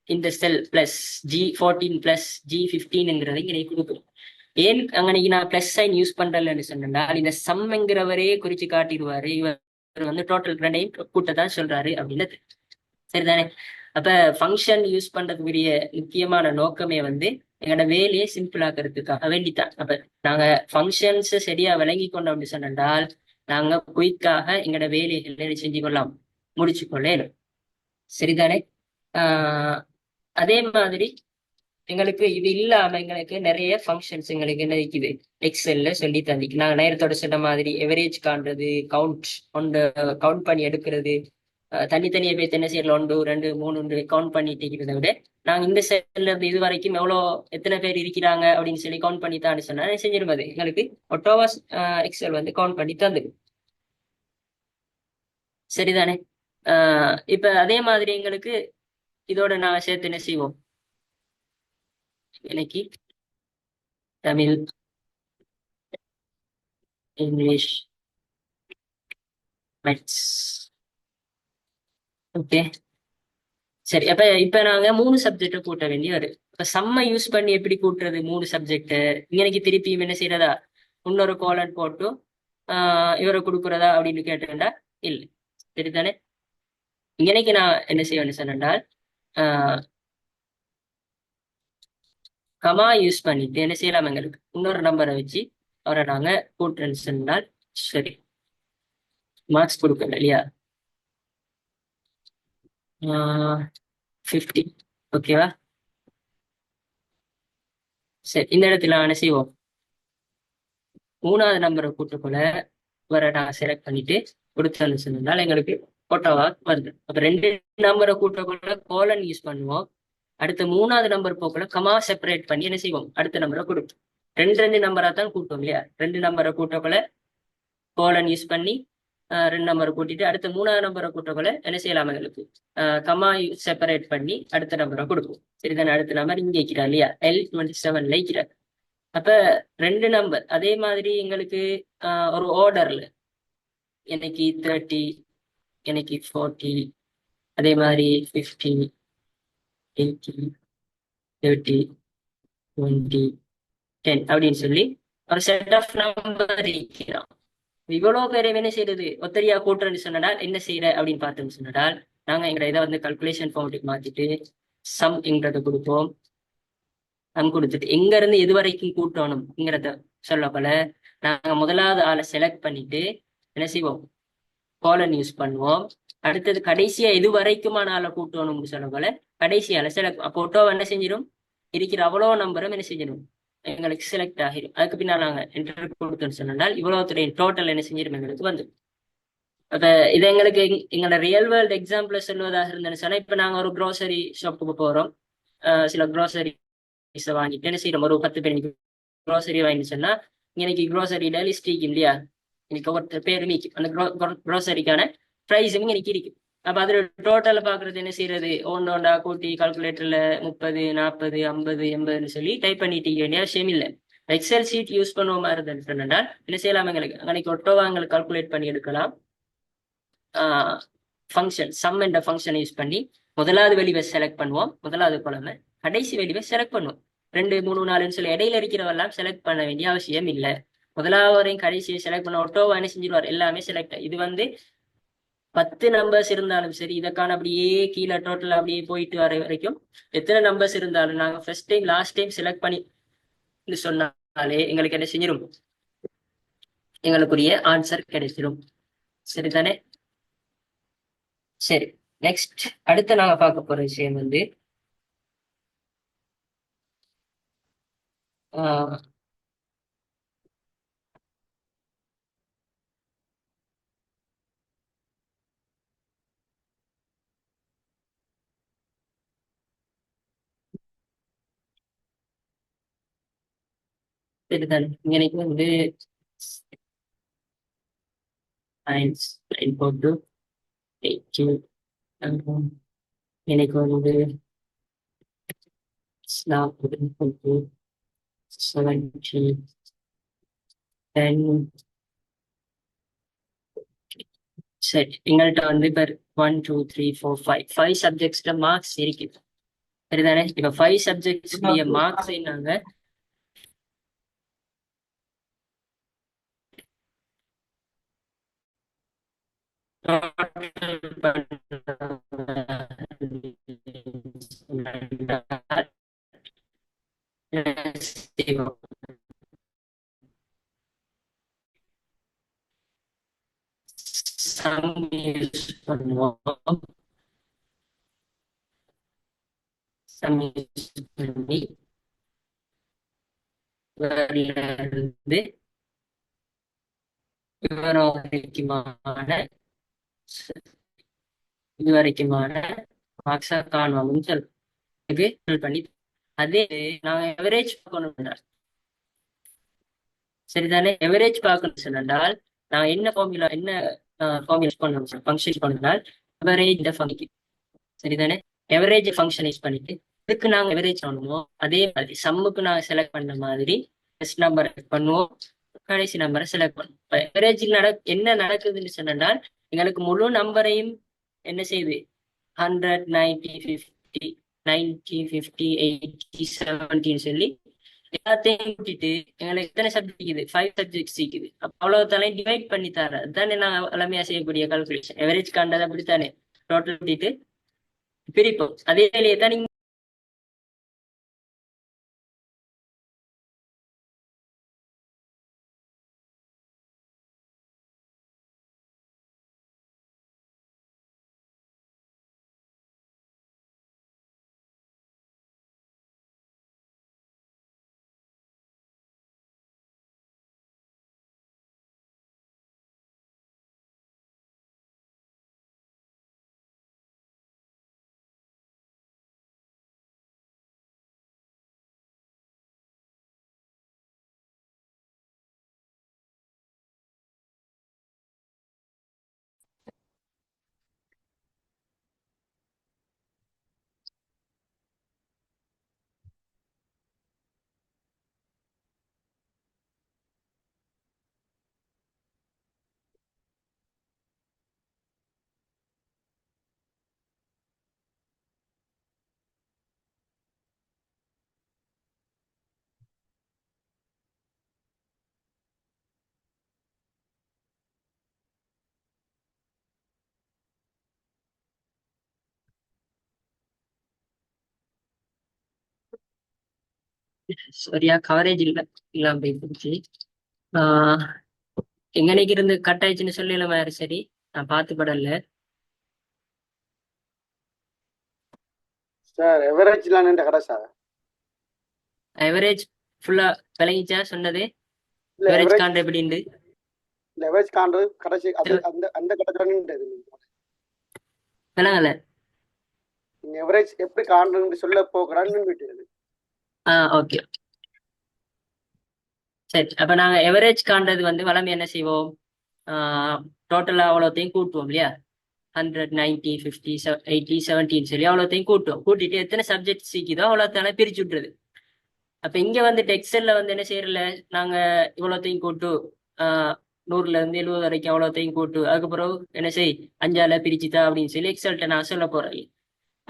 இந்த செல் பிளஸ் G14 பிளஸ் G15ங்கிறத இன்னைக்கு கொடுக்கும். ஏன் அன்னைக்கு நான் பிளஸ் சைன் யூஸ் பண்றேன்னு சொன்னால் இந்த சம்ங்கிறவரே குறிச்சு காட்டிடுவாரு, இவர் வந்து டோட்டல் 2ஐயும் கூட்டத்தான் சொல்றாரு அப்படின்னு. சரிதானே. அப்ப ஃபங்க்ஷன் யூஸ் பண்றதுக்குரிய முக்கியமான நோக்கமே வந்து எங்களோட வேலையை சிம்பிள் ஆக்கிறதுக்காக வேண்டித்தான். அப்ப நாங்க ஃபங்க்ஷன்ஸ் சரியா விளங்கி கொண்டோம் அப்படி சொன்னால் நாங்க குயிக்காக எங்களோட வேலைகளை செஞ்சு கொள்ளலாம், முடிச்சு கொள்ளலாம். சரிதானே? ஆஹ் அதே மாதிரி எங்களுக்கு இது இல்லாம எங்களுக்கு நிறைய ஃபங்க்ஷன்ஸ் எங்களுக்கு என்ன இருக்குது எக்ஸல்ல சொல்லி தந்திக்கு. நாங்க நேரத்தோட சொன்ன மாதிரி எவரேஜ் காண்றது, கவுண்ட் பண்ணி எடுக்கிறது, தனித்தனியா போய் என்ன செய்யலாம், 1 2 3 கவுண்ட் பண்ணிட்டு இருக்கிறத விட நாங்க இந்த செல்ல இருந்து இது வரைக்கும் எத்தனை பேர் இருக்கிறாங்க அப்படின்னு சொல்லி கவுண்ட் பண்ணி தான் சொன்னா செஞ்சிடும். அது எங்களுக்கு ஒட்டோவா எக்ஸல் வந்து கவுண்ட் பண்ணி தந்துடும். சரிதானே? இப்ப அதே மாதிரி எங்களுக்கு இதோட நான் சேர்த்து என்ன செய்வோம், இன்னைக்கு தமிழ், இங்கிலீஷ், மேத்ஸ். ஓகே, சரி. அப்ப இப்ப நாங்க 3 சப்ஜெக்ட கூட்ட வேண்டிய வரும். இப்ப சம்ம யூஸ் பண்ணி எப்படி கூட்டுறது 3 சப்ஜெக்ட்? இன்னைக்கு திருப்பியும் என்ன செய்யறதா, இன்னொரு கோலன் போட்டு இவரை கொடுக்குறதா அப்படின்னு கேட்டேன்டா இல்லை. சரிதானே? இன்னைக்கு நான் என்ன செய்வேன்னு சொன்னால் கமா யூஸ் பண்ணிட்டு என்ன செய்யலாம், எங்களுக்கு இன்னொரு நம்பரை வச்சு அவரை நாங்க கூட்டுறேன்னு சொன்னால் சரி, மார்க்ஸ் கொடுக்கல இல்லையா, 50. ஓகேவா? சரி, இந்த இடத்துல என்ன செய்வோம், 3வது நம்பரை கூட்டுக்குள்ள வர நான் செலக்ட் பண்ணிட்டு கொடுத்தேன்னு சொன்னால் எங்களுக்கு போட்டோவா வருது. அப்ப 2 நம்பரை கூட்டக்குள்ள கோலன் யூஸ் பண்ணுவோம். அடுத்த 3வது நம்பர் போக்குள்ள கமா செப்பரேட் பண்ணி என்ன செய்வோம், அடுத்த நம்பரை கொடுப்போம். 2 நம்பரா தான் கூட்டுவோம் இல்லையா? 2 நம்பரை கூட்டக்குள்ள கோலன் யூஸ் பண்ணி 2 நம்பரை கூட்டிட்டு அடுத்த 3வது நம்பரை கூட்டக்குள்ள என்ன செய்யலாம், எங்களுக்கு கமா செப்பரேட் பண்ணி அடுத்த நம்பரை கொடுப்போம். சரிதானே? அடுத்த நம்பர் இங்க வைக்கிறா இல்லையா, L27ல வைக்கிறார். அப்ப 2 நம்பர் அதே மாதிரி எங்களுக்கு ஒரு ஆர்டர்ல எனக்கு 30, எனக்கு 40, அதே மாதிரி 50, 80, 30, 20, 10 அப்படின்னு சொல்லி ஒரு செட் ஆஃப் நம்பர் இருக்கிறோம். இவ்வளவு பேரை என்ன செய்யறது, ஒத்தரியா கூட்டுறன்னு சொன்னால் என்ன செய்யற அப்படின்னு பார்த்தோம்னு சொன்னால் நாங்க எங்களை இதை வந்து கல்குலேஷன் ஃபார்முக்கு மாத்திட்டு சம் என்கிறத கொடுப்போம். சம் கொடுத்துட்டு எங்க இருந்து எது வரைக்கும் கூட்டணும்ங்கிறத சொல்ல போல நாங்க முதலாவது ஆளை செலக்ட் பண்ணிட்டு என்ன செய்வோம், கோலன் யூஸ் பண்ணுவோம். அடுத்தது கடைசியா எது வரைக்குமான ஆளை கூட்டணும்னு சொல்ல போல கடைசியால செலக்ட் போட்டோ என்ன செஞ்சிடும், இருக்கிற அவ்வளோ நம்பரும் என்ன செஞ்சிடும், எங்களுக்கு செலக்ட் ஆகிடும். அதுக்கு பின்னால் நாங்க என்டர் கொடுத்தோம்னு சொன்னால் இவ்வளவு டோட்டல் என்ன செஞ்சிடும், எங்களுக்கு வந்து. அப்ப இது எங்களுக்கு எங்களோட ரியல் வேர்ல்டு எக்ஸாம்பிள் சொல்வதாக இருந்தேன்னு சொன்னா, இப்ப நாங்க ஒரு க்ரோசரி ஷாப்புக்கு போறோம். சில க்ரோசரிஸை வாங்கிட்டு என்ன செய்யறோம், ஒரு 10 பேர் க்ரோசரி வாங்கிட்டு சொன்னா இன்னைக்கு க்ரோசரியில லிஸ்ட் இல்லையா, இன்னைக்கு ஒவ்வொருத்தர் பேர் நீக்கி அந்த க்ரோசரிக்கான ப்ரைஸும் இன்னைக்கு இருக்கு. அப்ப அதுல டோட்டல் பாக்குறது என்ன செய்யறது, ஒன்றா கூட்டி கால்குலேட்டர்ல 30, 40, 50, 80ன்னு சொல்லி டைப் பண்ணிட்டு வேண்டிய அவசியம் இல்லை. எக்ஸல் ஷீட் யூஸ் பண்ணுவோம் மாதிரி இருந்துச்சுன்னா என்ன செய்யலாம், எங்களுக்கு அன்னைக்கு ஒட்டோவா எங்களுக்கு கால்குலேட் பண்ணி எடுக்கலாம். ஃபங்க்ஷன் சம் என்ற ஃபங்க்ஷனை யூஸ் பண்ணி முதலாவது வெளிவை செலக்ட் பண்ணுவோம், முதலாவது குழம்பு கடைசி வெளிவை செலக்ட் பண்ணுவோம். 2 3 4ன்னு சொல்லி இடையில இருக்கிறவெல்லாம் செலக்ட் பண்ண வேண்டிய அவசியம் இல்லை. முதலாவது வரையும் கடைசியை செலக்ட் பண்ண ஒட்டோவா என்ன செஞ்சிருவார், எல்லாமே செலக்ட். இது வந்து 10 நம்பர்ஸ் இருந்தாலும் சரி, இதற்கான அப்படியே கீழே டோட்டல் அப்படியே போயிட்டு வர வரைக்கும் எத்தனை நம்பர்ஸ் இருந்தாலும் நாங்க first time last time select பண்ணி சொன்னாலே எங்களுக்கு என்ன செஞ்சிடும், எங்களுக்குரிய ஆன்சர் கிடைச்சிடும். சரிதானே? சரி, நெக்ஸ்ட் அடுத்து நாங்க பார்க்க போற விஷயம் வந்து சரிதானே, எனக்கு வந்து சயின்ஸ் போட்டு எனக்கு வந்து 40 போட்டு 70, 10. சரி, எங்கள்கிட்ட வந்து இப்ப 1 2 3 4 5 சப்ஜெக்ட்ஸ்ல மார்க்ஸ் இருக்குது. சரிதானே? இப்ப 5 சப்ஜெக்ட்ஸ் மார்க்ஸ் நாங்க செய்வோம். சம் யூஸ் பண்ணுவோம். சம் யூஸ் பண்ணி இருந்து விவரம் வரைக்குமான இதுவரைக்குமான மார்க்ஸா காணும்னு சொல்லுங்க பண்ணி அதே நாங்க எவரேஜ் பார்க்கணும். சரிதானே? எவரேஜ் பார்க்கணும் சொன்னால் நான் என்ன ஃபார்முலா பண்ணணும் ஃபங்க்ஷன் பண்ணால் எவரேஜ் இந்த ஃபங்க்ஷன். சரிதானே? எவரேஜ் ஃபங்க்ஷன் யூஸ் பண்ணிட்டு இதுக்கு நாங்க எவரேஜ் பண்ணணுமோ அதே மாதிரி சம்முக்கு நாங்க செலக்ட் பண்ண மாதிரி ஃபர்ஸ்ட் நம்பர் பண்ணுவோம், கடைசி நம்பரை செலக்ட் பண்ணுவோம். இப்போ எவரேஜில் என்ன நடக்குதுன்னு சொன்னால் எங்களுக்கு முழு நம்பரையும் என்ன செய்யுது 100, 90, 50, 90, 50, 80, 70 சொல்லி எல்லாத்தையும் கூட்டிட்டு எங்களுக்கு எத்தனை சப்ஜெக்ட் இருக்குது? 5 சப்ஜெக்ட்ஸ் இருக்குது. அப்ப அவ்வளவு தலை டிவைட் பண்ணி தர அதுதானே நான் எளிமையா செய்யக்கூடிய கால்குலேஷன். எவரேஜ் காண்டது அப்படித்தானே டோட்டல் கூட்டிட்டு பிரிப்போம். அதே வேலையை தான் நீங்க சரியா கவரேஜ் இல்லாம போயிடுச்சு. ஆஹ் எங்கனைக்கு இருந்து கட் ஆயிடுச்சுன்னு சொல்லல மாதிரி. சரி, நான் பார்த்து படல. சார் எவரேஜ்லாம் நின்ற கடை சார். எவரேஜ் ஃபுல்லா விளங்கிச்சா சொன்னது? இல்ல எவரேஜ் எவரேஜ் காண்ட எப்படின்னு இல்ல எவரேஜ் காண்றது கடைசி அது அந்த அந்த கட்டத்துல நின்றது. விளங்கல. நீங்க எவரேஜ் எப்படி காண்றதுன்னு சொல்ல போகிறான்னு நின்றுட்டு. ஓகே சரி. அப்ப நாங்க எவரேஜ் காண்றது வந்து வளமை என்ன செய்வோம்? டோட்டலா அவ்வளோத்தையும் கூட்டுவோம் இல்லையா? 100, 90, 50, 80, 70 சொல்லி அவ்வளோத்தையும் கூட்டுவோம். கூட்டிட்டு எத்தனை சப்ஜெக்ட் சீக்கிதோ அவ்வளோத்தான பிரிச்சு விட்டுறது. அப்ப இங்க வந்து எக்ஸல்ல வந்து என்ன செய்யறல, நாங்க இவ்வளோத்தையும் கூட்டு 100ல இருந்து 70 வரைக்கும் அவ்வளோத்தையும் கூட்டு அதுக்கப்புறம் என்ன செய் 5ஆல பிரிச்சுதா அப்படின்னு சொல்லி எக்ஸல்ட்ட நான் சொல்ல போறேன்.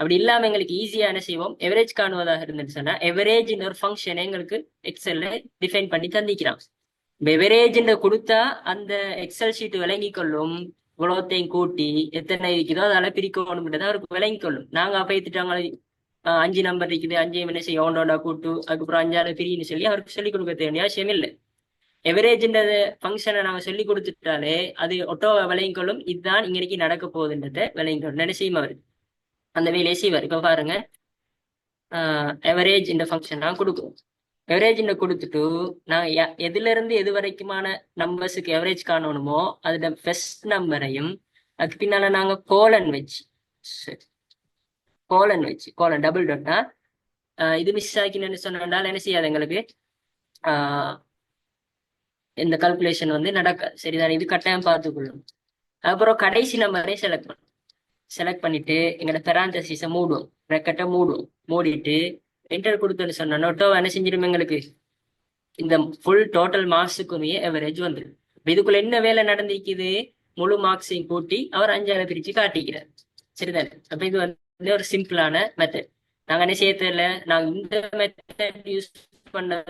அப்படி இல்லாம எங்களுக்கு ஈஸியா என்ன செய்வோம், எவரேஜ் காணுவதாக இருந்துச்சு சொன்னா எவரேஜ் ஒரு ஃபங்க்ஷனை எங்களுக்கு எக்ஸல்ல டிஃபைன் பண்ணி தந்திக்கிறான். எவரேஜ் கொடுத்தா அந்த எக்ஸல் ஷீட் விளங்கி கொள்ளும் இவ்வளோத்தையும் கூட்டி எத்தனை இருக்குதோ அதால பிரிக்கணும்ன்றதை அவருக்கு விளங்கி கொள்ளும். நாங்க அப்ப எடுத்துட்டாங்க 5 நம்பர் இருக்குது, 5 என்ன செய்ய ஒன்றோட கூட்டு அதுக்கப்புறம் 5ஆல பிரின்னு சொல்லி அவருக்கு சொல்லிக் கொடுக்க வேண்டிய அவசியம் இல்லை. எவரேஜ்ன்றது ஃபங்க்ஷனை நாங்க சொல்லி கொடுத்துட்டாலே அது ஒட்டோவை விளங்கி கொள்ளும். இதுதான் இங்க நடக்க போகுதுன்றதை விளங்கி கொள்ளும். நினைச்சையும் அவர் அந்த வேலையை செய்வார். இப்ப பாருங்க, எவரேஜ் இந்த ஃபங்க்ஷன் நான் கொடுக்கும். எவரேஜ் கொடுத்துட்டு நான் எதுல இருந்து எது வரைக்குமான நம்பர்ஸுக்கு எவரேஜ் காணணுமோ அதோட ஃபர்ஸ்ட் நம்பரையும் அதுக்கு பின்னால நாங்க கோலன் வச்சு கோலன் டபுள் டாட்டா இது மிஸ் ஆக்கின்னு சொன்னால் என்ன செய்யாது எங்களுக்கு இந்த கால்குலேஷன் வந்து நடக்காது. சரிதானே? இது கட்டாயம் பார்த்துக்கொள்ளும். அப்புறம் கடைசி நம்பரே செலக்ட் பண்ணிட்டு எங்களோட பெராந்தசிஸை மூடும், ரெக்கட்டை மூடிட்டு என்டர் கொடுத்தோன்னு சொன்னா நோட்டோ என்ன செஞ்சிடும் எங்களுக்கு இந்த ஃபுல் டோட்டல் மார்க்ஸுக்குமே எவரேஜ் வந்துடும். இதுக்குள்ள என்ன வேலை நடந்திருக்குது? முழு மார்க்ஸையும் கூட்டி அவர் 5ஆல பிரிச்சு காட்டிக்கிறார். சரிதானே? அப்ப இது வந்து ஒரு சிம்பிளான மெத்தட். நாங்க என்ன செய்ய தெரியல, நாங்க இந்த மெத்தட் யூஸ் பண்ண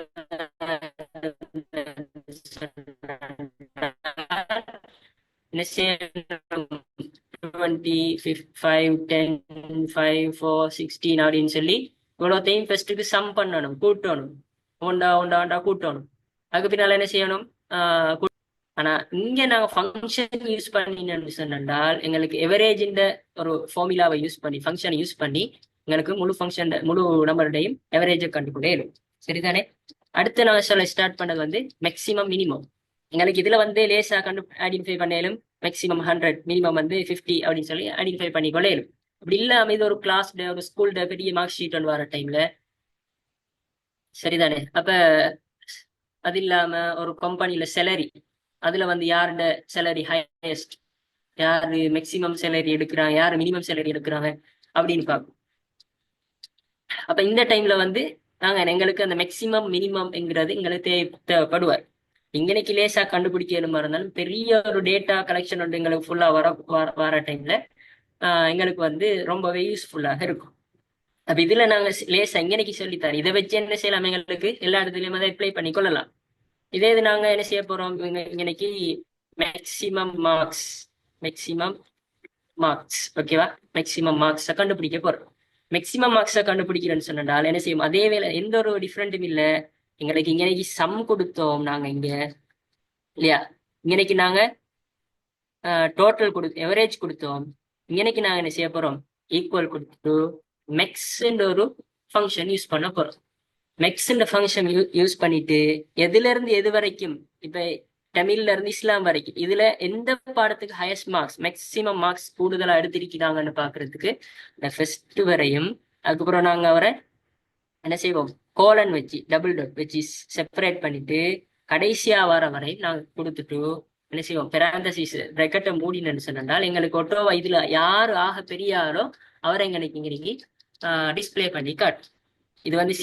20, 5, 10, 5, 4, 16 அப்படின்னு சொல்லி இவ்வளோத்தையும் ஃபர்ஸ்ட்டுக்கு சம் பண்ணணும், கூட்டணும். ஒண்டா ஒண்டா ஒண்டா கூட்டணும். அதுக்கு பின்னால என்ன செய்யணும்? ஆனா இங்க நாங்க ஃபங்க்ஷன் யூஸ் பண்ணினு சொன்னால் எங்களுக்கு எவரேஜ் ஒரு ஃபார்முலாவை யூஸ் பண்ணி ஃபங்க்ஷனை யூஸ் பண்ணி எங்களுக்கு முழு ஃபங்க்ஷன் முழு நம்பருடையும் எவரேஜை கண்டுபிடிக்கும். சரிதானே? அடுத்து நான் சொல்ல ஸ்டார்ட் பண்ணது வந்து மேக்ஸிமம் மினிமம். எங்களுக்கு இதுல வந்து லேசா ஐடென்டிஃபை பண்ணலும் மேக்ஸிமம் 100 மினிமம் வந்து 50 அப்படின்னு சொல்லி ஐடென்டிஃபை பண்ணி கொள்ளையிலும். அப்படி இல்லாம இது ஒரு கிளாஸ் டே ஒரு ஸ்கூல் டே பெரிய மார்க் ஷீட் ஒன்று வர டைம்ல சரிதானே? அப்ப அது இல்லாம ஒரு கம்பெனில சேலரி அதுல வந்து யாரோட சேலரி ஹையஸ்ட், யாரு மேக்சிமம் சேலரி எடுக்கிறாங்க, யாரு மினிமம் சேலரி எடுக்கிறாங்க அப்படின்னு பார்க்கும். அப்ப இந்த டைம்ல வந்து நாங்க எங்களுக்கு அந்த மேக்சிமம் மினிமம் என்கிறது எங்களுக்கு தேவைப்படுவார். இன்னைக்கு லேசா கண்டுபிடிக்கணுமா இருந்தாலும் பெரிய ஒரு டேட்டா கலெக்ஷன் வந்து எங்களுக்கு ஃபுல்லா வர டைம்ல எங்களுக்கு வந்து ரொம்பவே யூஸ்ஃபுல்லாக இருக்கும். அப்ப இதுல நாங்க லேசா இன்னைக்கு சொல்லித்தரோம். இதை வச்சு என்ன செய்யலாம்? எங்களுக்கு எல்லா இடத்துலயும் அதை அப்ளை பண்ணி கொள்ளலாம். இதே இது நாங்க என்ன செய்ய போறோம்? இன்னைக்கு மேக்சிமம் மார்க்ஸ் மேக்சிமம் மார்க்ஸ் ஓகேவா? மேக்சிமம் மார்க்ஸை கண்டுபிடிக்க போறோம். மேக்சிமம் மார்க்ஸை கண்டுபிடிக்கிறேன்னு சொன்னால் என்ன செய்யும்? அதே வேலை எந்த ஒரு டிஃப்ரெண்ட்டும் இல்லை. எங்களுக்கு இன்னைக்கு சம் கொடுத்தோம் நாங்க இங்க இல்லையா? இன்னைக்கு நாங்க டோட்டல் எவரேஜ் கொடுத்தோம். இன்னைக்கு நாங்க என்ன செய்ய போறோம்? ஈக்குவல் கொடுத்துட்டு மெக்ஸ்ன்ற ஒரு ஃபங்க்ஷன் யூஸ் பண்ண போறோம். மெக்ஸ்ன்ற ஃபங்க்ஷன் யூஸ் பண்ணிட்டு எதுல இருந்து எது வரைக்கும், இப்ப தமிழ்ல இருந்து இஸ்லாம் வரைக்கும் இதுல எந்த பாடத்துக்கு ஹையஸ்ட் மார்க்ஸ் மேக்சிமம் மார்க்ஸ் கூடுதலா எடுத்திருக்கிறாங்கன்னு பாக்குறதுக்கு இந்த ஃபர்ஸ்ட் வரையும், அதுக்கப்புறம் நாங்க அவரை என்ன செய்வோம்? கோலன் வச்சு டபுள் டாட் வச்சு செப்பரேட் பண்ணிட்டு கடைசியா வர வரை நாங்க கொடுத்துட்டு என்ன செய்வோம்? பெராந்தசிஸ் பிராக்கெட்டை மூடினு சொன்னால் எங்களுக்கு ஒட்டோவா இதுல யாரு ஆக பெரியாரோ அவரை எங்களுக்கு டிஸ்பிளே பண்ணி காட்டு. இது வந்து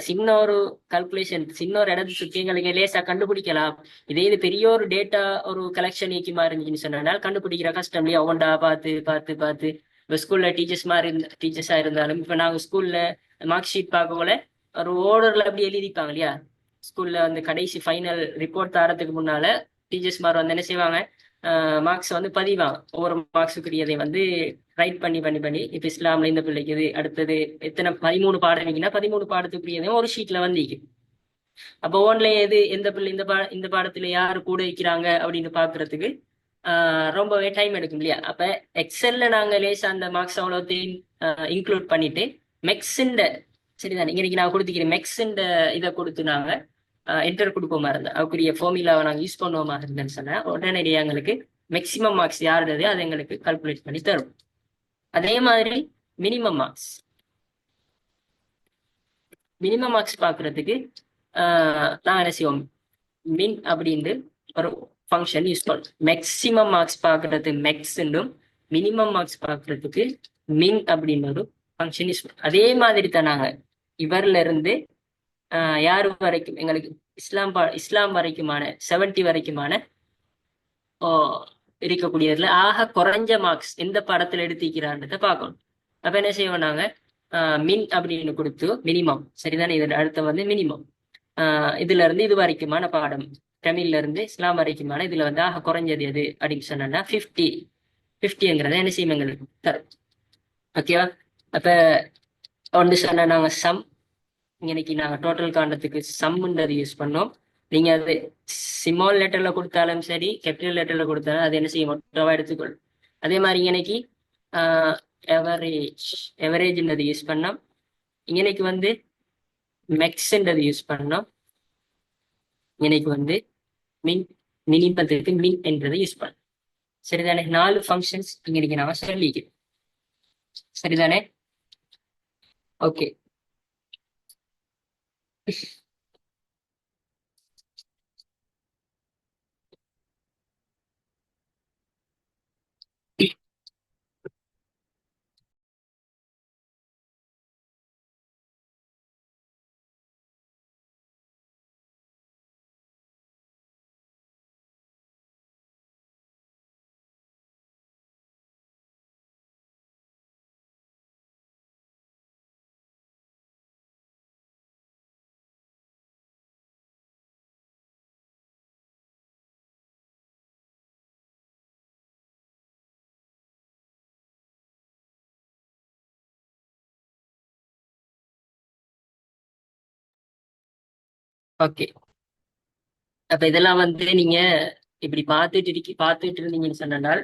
சின்ன ஒரு கால்குலேஷன், சின்ன ஒரு இடத்துக்கு எங்களுக்கு லேசா கண்டுபிடிக்கலாம். இதே இது பெரிய ஒரு டேட்டா ஒரு கலெக்ஷன் ஏக்கிமா இருந்துச்சுன்னு சொன்னால் கண்டுபிடிக்கிற கஷ்டம் இல்லையா? ஒவ்வொண்டா பார்த்து பார்த்து பார்த்து இப்ப ஸ்கூல்ல டீச்சர்ஸா இருந்தாலும் இப்ப நாங்க ஸ்கூல்ல மார்க் ஷீட் பார்க்கல ஒரு ஓர்டர்ல அப்படி எழுதிப்பாங்க இல்லையா? ஸ்கூல்ல வந்து கடைசி ஃபைனல் ரிப்போர்ட் தரத்துக்கு முன்னால டீச்சர்ஸ் மாதிரி வந்து என்ன செய்வாங்க? மார்க்ஸ் வந்து பதிவாங்க. ஒவ்வொரு மார்க்ஸுக்குரியதை வந்து ரைட் பண்ணி பண்ணி பண்ணி இப்ப இஸ்லாம்ல இந்த பிள்ளைக்கு இது அடுத்தது எத்தனை 13 பாடம் இருக்குன்னா 13 பாடத்துக்குரியதையும் ஒரு ஷீட்ல வந்து அப்போ ஓன்ல எது எந்த பிள்ளை இந்த பாடத்துல யாரு கூட வைக்கிறாங்க அப்படின்னு பாக்குறதுக்கு ரொம்பவே டைம் எடுக்கும் இல்லையா? அப்ப எக்ஸல்ல நாங்க லேசா அந்த மார்க்ஸ் அவ்வளோத்தையும் இன்க்ளூட் பண்ணிட்டு மெக்ஸுண்ட சரிதானே இன்னைக்கு நான் கொடுத்துக்கிறேன் மெக்ஸுண்ட இதை கொடுத்து நாங்க என்டர் கொடுப்போமா இருந்தா அதுக்குரிய ஃபார்முலாவை நாங்கள் யூஸ் பண்ணுவோமா இருந்தேன்னு சொன்னா உடனடியாக எங்களுக்கு மேக்சிமம் மார்க்ஸ் யாருடைய அதை எங்களுக்கு கால்குலேட் பண்ணி தரும். அதே மாதிரி மினிமம் மார்க்ஸ் பார்க்கறதுக்கு நான் என்ன செய்வோம்? மின் அப்படின்னு ஒரு ஃபங்க்ஷன் யூஸ் பண்ணும். மேக்சிமம் மார்க்ஸ் பார்க்கறது மெக்ஸ்ன்னும் மினிமம் மார்க்ஸ் பார்க்கறதுக்கு மின் அப்படின்னு ஒரு ஃபங்க்ஷன் யூஸ் பண்ணும். அதே மாதிரி தான் நாங்க இவர்ல இருந்து யாரு வரைக்கும் எங்களுக்கு இஸ்லாம் வரைக்குமான 70 வரைக்குமான இருக்கக்கூடியதுல ஆக குறைஞ்ச மார்க்ஸ் எந்த படத்துல எடுத்திக்கிறான்றத பார்க்கணும். அப்ப என்ன செய்வோம்? நாங்க மின் அப்படின்னு கொடுத்து மினிமம் சரிதானே? இதுல அடுத்த வந்து மினிமம் இதுல இருந்து இது வரைக்குமான பாடம் தமிழ்ல இருந்து இஸ்லாம் வரைக்குமான இதுல வந்து ஆக குறைஞ்சது எது அப்படின்னு சொன்னா 50ங்கிறத என்ன செய்யும்? எங்களுக்கு தரும். ஓகேவா? அப்ப ஒன்று சொன்ன நாங்க சம் இன்னைக்கு நாங்க டோட்டல் காண்றதுக்கு சம்ன்றது யூஸ் பண்ணோம். நீங்க அது ஸ்மால் லெட்டர்ல கொடுத்தாலும் சரி கேபிட்டல் லெட்டர்ல கொடுத்தாலும் அது என்ன செய்யும்? மொத்தமா எடுத்துக்கொள்ளும். அதே மாதிரி இன்னைக்கு எவரேஜ்ன்றது யூஸ் பண்ணோம். இன்னைக்கு வந்து மெக்ஸ்ன்றது யூஸ் பண்ணோம். இன்னைக்கு வந்து மினிமத்துக்கு மின் என்றதை யூஸ் பண்ணோம். சரிதானே? 4 ஃபங்க்ஷன்ஸ் இன்னைக்கு நாம சொல்லிக்கிறோம். சரிதானே? ஓகே. ஓகே. அப்ப இதெல்லாம் வந்து நீங்க இப்படி பார்த்துட்டு இருந்தீங்கன்னு சொன்னால்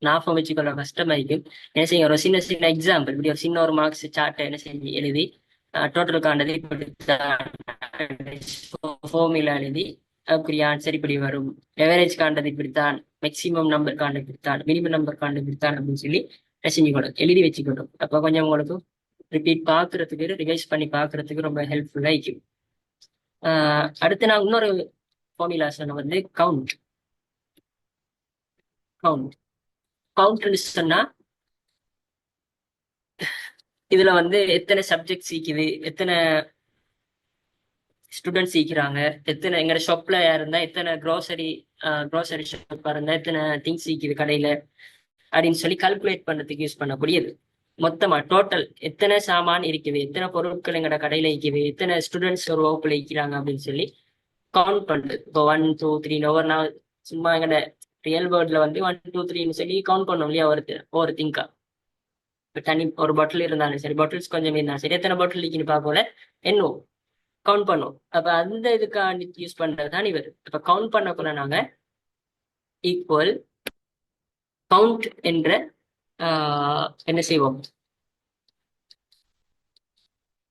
ஞாபகம் வச்சுக்கொள்ள கஷ்டமாയിരിக்கும். என்ன செய்ய ஒரு சின்ன சின்ன எக்ஸாம்பிள், இப்படி ஒரு சின்ன ஒரு மார்க்ஸ் சார்ட்டை என்ன செஞ்சு எழுதி டோட்டலுக்கானது இப்படி ஃபார்முலா எழுதி அதுக்குரிய ஆன்சர் இப்படி வரும், எவரேஜ் காண்டது இப்படித்தான், மேக்சிமம் நம்பர் காண்டு இப்படித்தான், மினிமம் நம்பர் காண்டு இப்படித்தான் அப்படின்னு சொல்லி என்ன செஞ்சுக்கணும், எழுதி வச்சுக்கணும். அப்போ கொஞ்சம் உங்களுக்கு ரிப்பீட் பார்க்கறதுக்கு, ரிவைஸ் பண்ணி பார்க்கறதுக்கு ரொம்ப ஹெல்ப்ஃபுல்லா இருக்கும். அடுத்து நான் இன்னொரு ஃபார்முலா சொன்ன வந்து கவுண்ட். கவுண்ட் கவுண்ட்னு சொன்னா இதுல வந்து எத்தனை சப்ஜெக்ட் சீக்குது, எத்தனை ஸ்டூடெண்ட்ஸ் சீக்கிறாங்க, எத்தனை எங்க ஷாப்ல இருந்தா எத்தனை க்ரோசரி ஷாப்பா இருந்தா எத்தனை திங்ஸ் சீக்குது கடையில அப்படின்னு சொல்லி கால்குலேட் பண்றதுக்கு யூஸ் பண்ணக்கூடியது. மொத்தமா டோட்டல் எத்தனை சாமான் இருக்குது, எத்தனை பொருட்கள் எங்கட கடையில இருக்குது, எத்தனை ஸ்டூடெண்ட்ஸ் ஒரு வகுப்புல இருக்கிறாங்க அப்படின்னு சொல்லி கவுண்ட் பண்றது. இப்போ 1 2 3 ஒவ்வொரு நாள் சும்மா எங்கட ரியல் வேர்ட்ல வந்து 1 2 3ன்னு சொல்லி கவுண்ட் பண்ணோம் இல்லையா, ஒவ்வொரு திங்கா. இப்போ தண்ணி ஒரு பாட்டில் இருந்தாலும் சரி, பாட்டில்ஸ் கொஞ்சம் இருந்தாலும் சரி, எத்தனை பாட்டில் இருக்குன்னு பார்க்கல என்னோ கவுண்ட் பண்ணும். அப்ப அந்த இதுக்காண்டி யூஸ் பண்றதுதான் இவர். இப்ப கவுண்ட் பண்ணக்குள்ள நாங்க ஈக்குவல் கவுண்ட் என்ற என்ன செய்வோம்,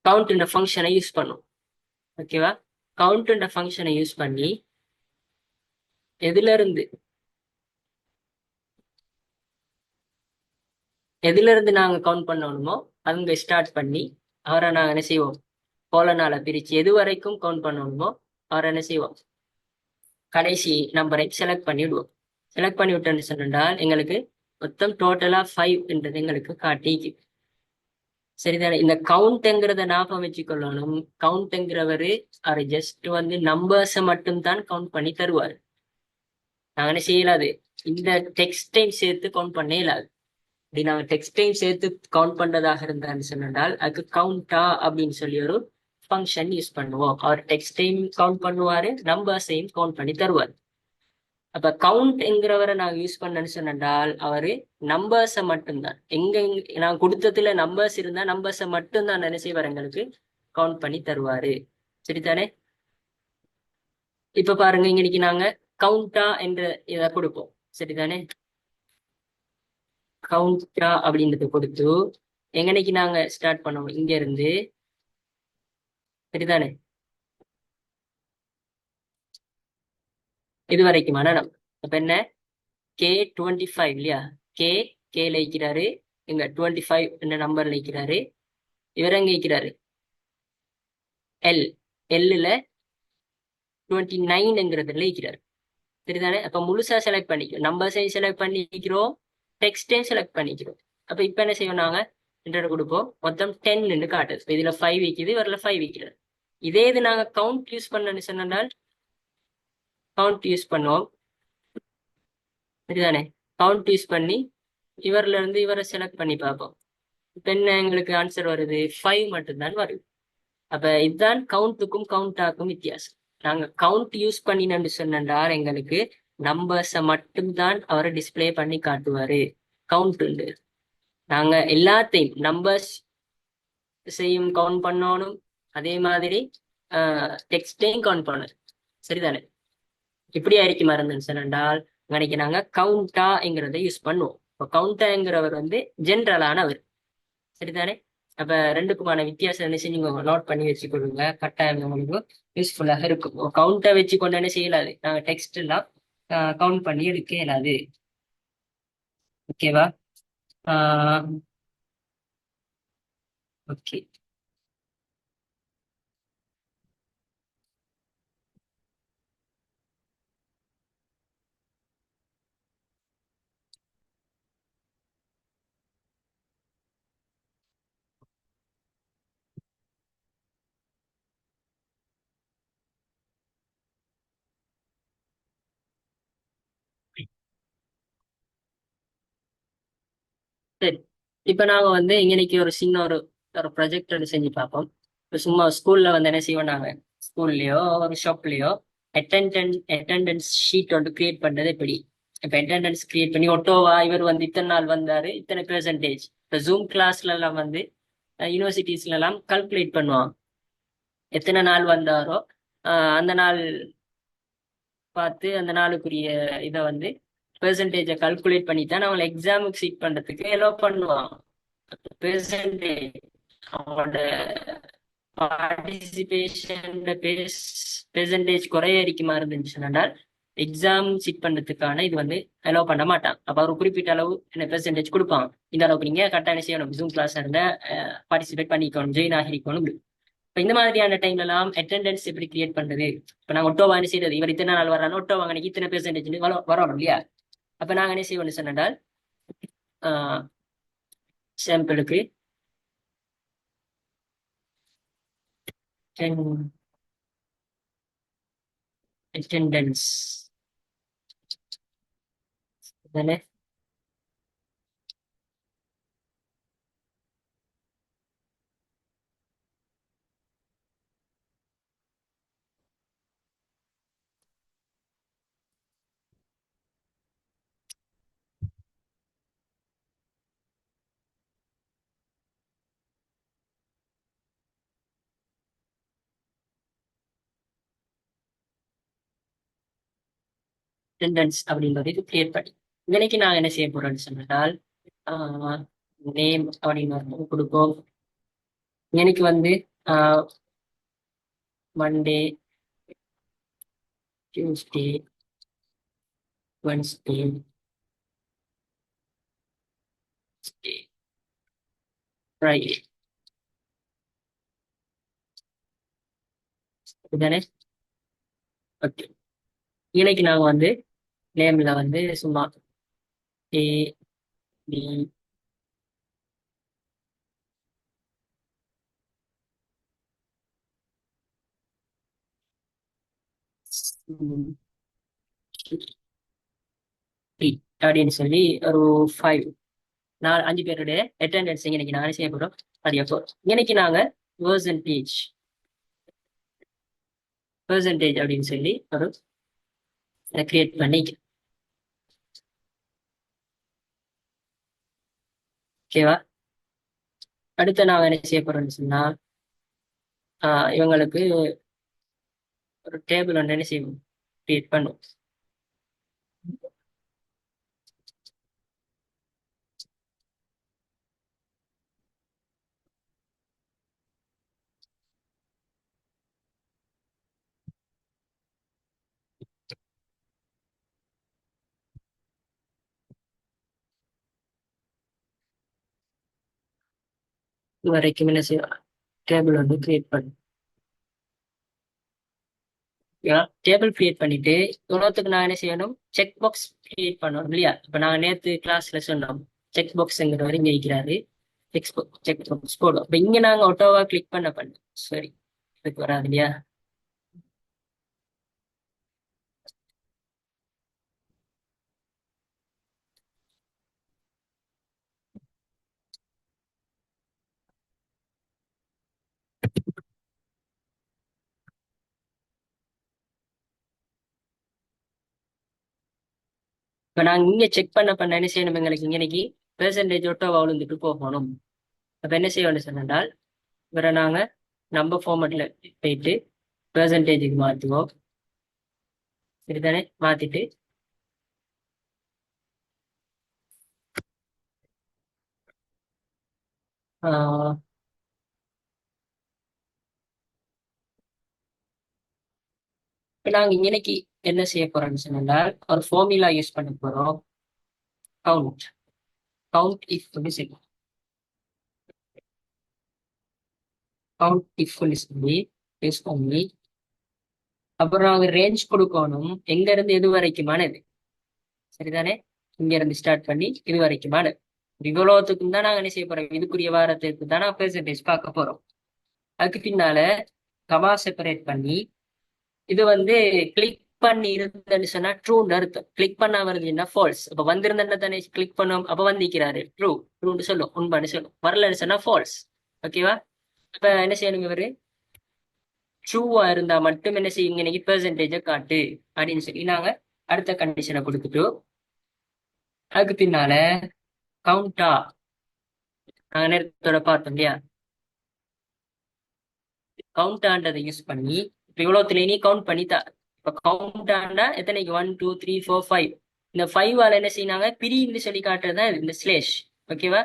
கவுண்ட் என்ற ஃபங்க்ஷனை யூஸ் பண்ணும். ஓகேவா? கவுண்ட் என்ற ஃபங்க்ஷனை யூஸ் பண்ணி எதுல இருந்து நாங்க கவுண்ட் பண்ணணுமோ அங்க ஸ்டார்ட் பண்ணி அவரை நாங்க என்ன செய்வோம், கோலனால பிரிச்சு எது வரைக்கும் கவுண்ட் பண்ணணுமோ அவரை என்ன செய்வோம், கடைசி நம்பரை செலக்ட் பண்ணி விடுவோம். செலக்ட் பண்ணி விட்டோன்னு சொன்னால் எங்களுக்கு மொத்தம் டோட்டலா 5 எங்களுக்கு காட்டிக்கு. சரிதானே? இந்த கவுண்ட்ங்கிறத ஞாபகம் வச்சுக்கொள்ளணும். கவுண்ட்ங்கிறவரு அவர் ஜஸ்ட் வந்து நம்பர்ஸை மட்டும் தான் கவுண்ட் பண்ணி தருவார். நாங்க என்ன செய்யலாது, இந்த டெக்ஸ்டைம் சேர்த்து கவுண்ட் பண்ணே இல்லாது. இப்படி நாங்க டெக்ஸ்டைம் சேர்த்து கவுண்ட் பண்றதாக இருந்தான்னு சொன்னால் அதுக்கு கவுண்டா அப்படின்னு சொல்லி ஒரு ஃபங்க்ஷன் யூஸ் பண்ணுவோம். அவர் டெக்ஸ்டைம் கவுண்ட் பண்ணுவாரு, நம்பர்ஸையும் கவுண்ட் பண்ணி தருவார். அப்ப கவுண்ட் என்கிறவரை நாங்க யூஸ் பண்ணேன்னு சொன்னால் அவரு நம்பர்ஸை மட்டும்தான், நான் கொடுத்ததுல நம்பர்ஸ் இருந்தா நம்பர்ஸை மட்டும்தான் என்ன செய்வார், எங்களுக்கு கவுண்ட் பண்ணி தருவாரு. சரிதானே? இப்ப பாருங்க, இன்னைக்கு நாங்க கவுண்டா என்ற இதை கொடுப்போம். சரிதானே? கவுண்டா அப்படின்றத கொடுத்து எங்கனைக்கு நாங்க ஸ்டார்ட் பண்ணுவோம், இங்க இருந்து. சரிதானே? இது வரைக்குமான நம்ம அப்ப என்ன, K25 இல்லையா, கேல இருக்கிறாரு, இங்க 25 என்ற நம்பர்ல இருக்கிறாரு. இவர் எங்க இருக்கிறாரு, எல்ல 29ங்கிறதுல இருக்கிறாரு. சரிதானே? அப்ப முழுசா செலக்ட் பண்ணிக்கிறோம், நம்பர்ஸையும் செலக்ட் பண்ணிக்கிறோம், டெக்ஸ்டையும் செலக்ட் பண்ணிக்கிறோம். அப்ப இப்ப என்ன செய்வோம், நாங்க என்டர் கொடுப்போம். மொத்தம் 10 காட்டுது. இதுல 5 வைக்குது, இவரில் 5 வைக்கிறார். இதே இது நாங்க கவுண்ட் யூஸ் பண்ணு சொன்னால் கவுண்ட் யூஸ் பண்ணுவோம். சரிதானே? கவுண்ட் யூஸ் பண்ணி இவர்ல இருந்து இவரை செலக்ட் பண்ணி பார்ப்போம். இப்ப என்ன எங்களுக்கு ஆன்சர் வருது, 5 மட்டும்தான் வருது. அப்ப இதுதான் கவுண்ட்டுக்கும் கவுண்டாக்கும் வித்தியாசம். நாங்க கவுண்ட் யூஸ் பண்ணினு சொன்னால் எங்களுக்கு நம்பர்ஸை மட்டும்தான் அவரை டிஸ்பிளே பண்ணி காட்டுவாரு. கவுண்ட் உண்டு, நாங்க எல்லாத்தையும் நம்பர்ஸ் செய்யும் கவுண்ட் பண்ணணும், அதே மாதிரி டெக்ஸ்டையும் கவுண்ட் பண்ணணும். சரிதானே? இப்படி ஆയിരിக்கும் மறந்துன்னு சொன்னால் அன்னைக்கு நாங்க கவுண்டாங்கிறத யூஸ் பண்ணுவோம். இப்போ கவுண்டாங்கிறவர் வந்து ஜென்ரலானவர். சரிதானே? அப்ப ரெண்டுக்குமான வித்தியாசம் என்ன செஞ்சு நீங்க நோட் பண்ணி வச்சுக்கொள்ளுங்க, கட்டாயம் உங்களுக்கு யூஸ்ஃபுல்லாக இருக்கும். கவுண்டை வச்சு கொண்டு என்ன செய்யலாது, நாங்க டெக்ஸ்ட் எல்லாம் கவுண்ட் பண்ணி எடுக்க இயலாது. ஓகேவா? ஓகே. சரி, இப்ப நாங்க வந்து இன்னைக்கு ஒரு சின்ன ஒரு ப்ரொஜெக்ட் ஒன்று செஞ்சு பார்ப்போம். இப்போ சும்மா ஸ்கூல்ல வந்து என்ன செய்வோம், நாங்க ஸ்கூல்லயோ ஒரு ஷாப்லயோ அட்டெண்டன்ஸ் ஷீட் ஒன்று கிரியேட் பண்றது எப்படி. இப்ப அட்டெண்டன்ஸ் கிரியேட் பண்ணி ஒட்டோவா இவர் வந்து இத்தனை நாள் வந்தாரு, இத்தனை பெர்சன்டேஜ். இப்போ ஜூம் கிளாஸ்ல எல்லாம் வந்து யூனிவர்சிட்டிஸ்ல எல்லாம் கால்குலேட் பண்ணுவான். எத்தனை நாள் வந்தாரோ அந்த நாள் பார்த்து அந்த நாளுக்குரிய இதை வந்து பெர்சன்டேஜை கால்குலேட் பண்ணி தான் அவங்களை எக்ஸாமுக்கு சீட் பண்றதுக்கு எலோ பண்ணுவாங்க. பெர்சன்டேஜ் அவங்களோட பார்ட்டிசிபேஷன் பெர்சன்டேஜ் குறைய இருக்குமா இருந்துச்சுன்னா எக்ஸாம் சீட் பண்றதுக்கான இது வந்து அலோவ் பண்ண மாட்டான். அப்ப ஒரு குறிப்பிட்ட அளவு என்ன பெர்சன்டேஜ் கொடுப்பாங்க. இந்த அளவுக்கு நீங்க கட்டாயம் செய்யணும், ஜூம் கிளாஸ் இருந்தா பார்ட்டிசிபேட் பண்ணிக்கணும், ஜெயின் ஆகிக்கணும். இப்ப இந்த மாதிரியான டைம்ல எல்லாம் அட்டெண்டன்ஸ் எப்படி கிரியேட் பண்றது? இப்ப நாங்க ஒட்டோவா என்ன செய்யறது, இவர் இத்தனை நாள் வர்றாங்க ஒட்டோவா அன்னைக்கு இத்தனை பெர்சன்டேஜ் வரணும் இல்லையா? அப்ப நாங்க என்ன செய்வோம்னு சொன்னால் சாம்பிளுக்கு 10 attendance தானே. அட்டெண்டன்ஸ் அப்படின்றது இது கிரியேட் பண்ணி இன்னைக்கு நான் என்ன செய்ய போறேன்னு சொன்னால் நேம் அப்படின்னு கொடுப்போம். எனக்கு வந்து மண்டே, டியூஸ்டே, வென்ஸ்டே, ஃப்ரைடே இதுதானே. ஓகே, இன்னைக்கு நாங்க வந்து நேம்ல வந்து சும்மா ஏ பி அப்படின்னு சொல்லி ஒரு 5 பேருடைய அட்டெண்டன்ஸ் இன்னைக்கு நானே செய்ய போறோம். அது எப்போ இன்னைக்கு நாங்க பெர்சன்டேஜ் அப்படின்னு சொல்லி ஒரு கிரியேட் பண்ணி ஓகேவா. அடுத்து நான் என்ன செய்ய போறேன்னு சொன்னா இவங்களுக்கு ஒரு டேபிள் ஒன்று என்ன செய்வோம், கிரியேட் பண்ணுவோம். இது வரைக்கும் என்ன செய்வோம், டேபிள் வந்து கிரியேட் பண்ணும். டேபிள் கிரியேட் பண்ணிட்டு இவ்வளோத்துக்கு நான் என்ன செய்யணும், செக் பாக்ஸ் கிரியேட் பண்ணணும் இல்லையா. இப்ப நாங்க நேத்து கிளாஸ்ல சொன்னோம், செக் பாக்ஸ்ங்கிறவர் இங்க இருக்கிறாரு, செக் பாக்ஸ் போடும். இப்ப இங்க நாங்க ஒட்டோவா கிளிக் பண்ண சரி இதுக்கு வராது இல்லையா. இப்ப நாங்க இங்க செக் பண்ண என்ன செய்யணும், எங்களுக்கு இன்னைக்கு பெர்சன்டேஜ் ஒட்டோவா விழுந்துட்டு போகணும். அப்ப என்ன செய்யணும்னு சொன்னால் இவரை நாங்க நம்பர் ஃபார்மேட்ல போயிட்டு பெர்சன்டேஜுக்கு மாற்றுவோம். சரிதானே, மாத்திட்டு இப்ப நாங்க இன்னைக்கு என்ன செய்ய போறோம்னு சொன்னால் ஒரு ஃபார்முலா யூஸ் பண்ண போறோம். கவுண்ட் கவுண்ட் இஃப் சொல்லி கவுண்ட் இஃப் சொல்லி யூஸ் பண்ணி அப்புறம் நாங்க ரேஞ்ச் கொடுக்கணும், எங்க இருந்து எது வரைக்குமானது. சரிதானே, இங்க இருந்து ஸ்டார்ட் பண்ணி இது வரைக்குமானது. இவ்வளவுத்துக்கும் தான் நாங்க என்ன செய்ய போறோம், இதுக்குரிய வாரத்துக்கு தான் நான் பெர்சன்டேஜ் பார்க்க போறோம். அதுக்கு பின்னால கமா செப்பரேட் பண்ணி இது வந்து கிளிக் பண்ணி இருந்தேன்னு சொன்னா ட்ரூன்னு அர்த்தம், கிளிக் பண்ணா வருதுன்னா ஃபால்ஸ். அப்ப வந்திருந்தா தானே கிளிக் பண்ணோம், அப்ப வந்திக்கிறாரு ட்ரூன்னு சொல்லும், உண்மைன்னு சொல்லும். வரலன்னு சொன்னா ஃபால்ஸ். ஓகேவா. இப்ப என்ன செய்யணும், இவரு ட்ரூவா இருந்தா மட்டும் என்ன செய்யுங்க, இன்னைக்கு பெர்சன்டேஜை காட்டு அப்படின்னு சொல்லி நாங்க அடுத்த கண்டிஷனை கொடுத்துட்டு அதுக்கு பின்னால கவுண்டா நாங்க நேரத்தோட பார்த்தோம் இல்லையா. கவுண்ட் ஆண்டதை யூஸ் பண்ணி இப்போ இவ்வளோத்துல நீ கவுண்ட் பண்ணி இப்போ கவுண்ட் ஆண்டா எத்தனைக்கு 1 2 3 4 5 இந்த 5 ஆல என்ன செய்யினாங்க பிரின்னு சொல்லி காட்டுறது தான் இந்த ஸ்லேஷ். ஓகேவா?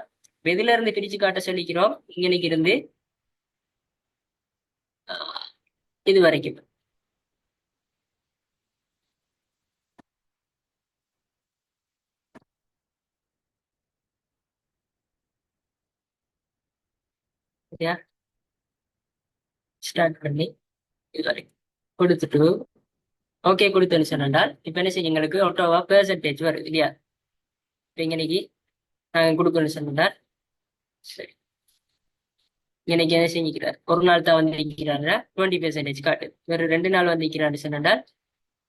எதுல இருந்து பிரிச்சு காட்ட சொல்லிக்கிறோம் இங்கனைக்கு இருந்து இது வரைக்கும். சரியா? ஸ்டார்ட் பண்ணி இது வரைக்கும் கொடுத்துட்டு ஓகே கொடுத்தேன்னு சொன்னால் இப்போ என்ன செய்யும் எங்களுக்கு ஆட்டோவா பெர்சன்டேஜ் வருது இல்லையா? இப்போ இன்னைக்கு நாங்கள் கொடுக்கணும்னு சொன்னால் சரி இன்னைக்கு என்ன செஞ்சுக்கிறார் ஒரு நாள் தான் வந்து நிற்கிறாருன்னா 20% காட்டு. இவர் 2 நாள் வந்து நிற்கிறான்னு சொன்னால்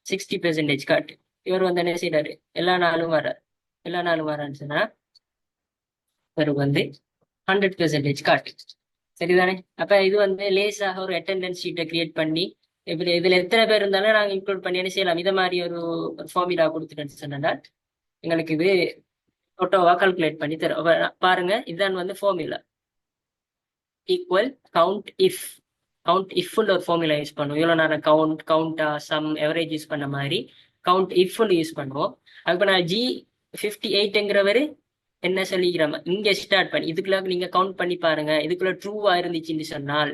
60% காட்டு. இவர் வந்து என்ன செய்யறாரு எல்லா நாளும் வர்றார். எல்லா நாளும் வரான்னு சொன்னா இவருக்கு வந்து 100% காட்டு. சரிதானே? அப்ப இது வந்து லேசாக ஒரு அட்டெண்டன்ஸ் ஷீட்டை கிரியேட் பண்ணி இப்படி இதுல எத்தனை பேர் இருந்தாலும் நாங்க இன்க்ளூட் பண்ணி என்ன செய்யலாம் இதை மாதிரி ஒரு ஃபார்முலா கொடுத்துட்டேன்னு சொன்னால் எங்களுக்கு இது ஆட்டோவா கால்குலேட் பண்ணி தரும். பாருங்க இதுதான் வந்து ஃபார்முலா ஈக்குவல் கவுண்ட் இஃப் ஒரு ஃபார்முலா யூஸ் பண்ணுவோம். இவ்வளோ நேரம் கவுண்டா சம் எவரேஜ் யூஸ் பண்ண மாதிரி கவுண்ட் இஃப் யூஸ் பண்ணுவோம். அதுக்கு நான் G58ங்கிறவர் என்ன சொல்லிக்கிறோம் இங்க ஸ்டார்ட் பண்ணி இதுக்குள்ள நீங்க கவுண்ட் பண்ணி பாருங்க. இதுக்குள்ள ட்ரூவா இருந்துச்சுன்னு சொன்னால்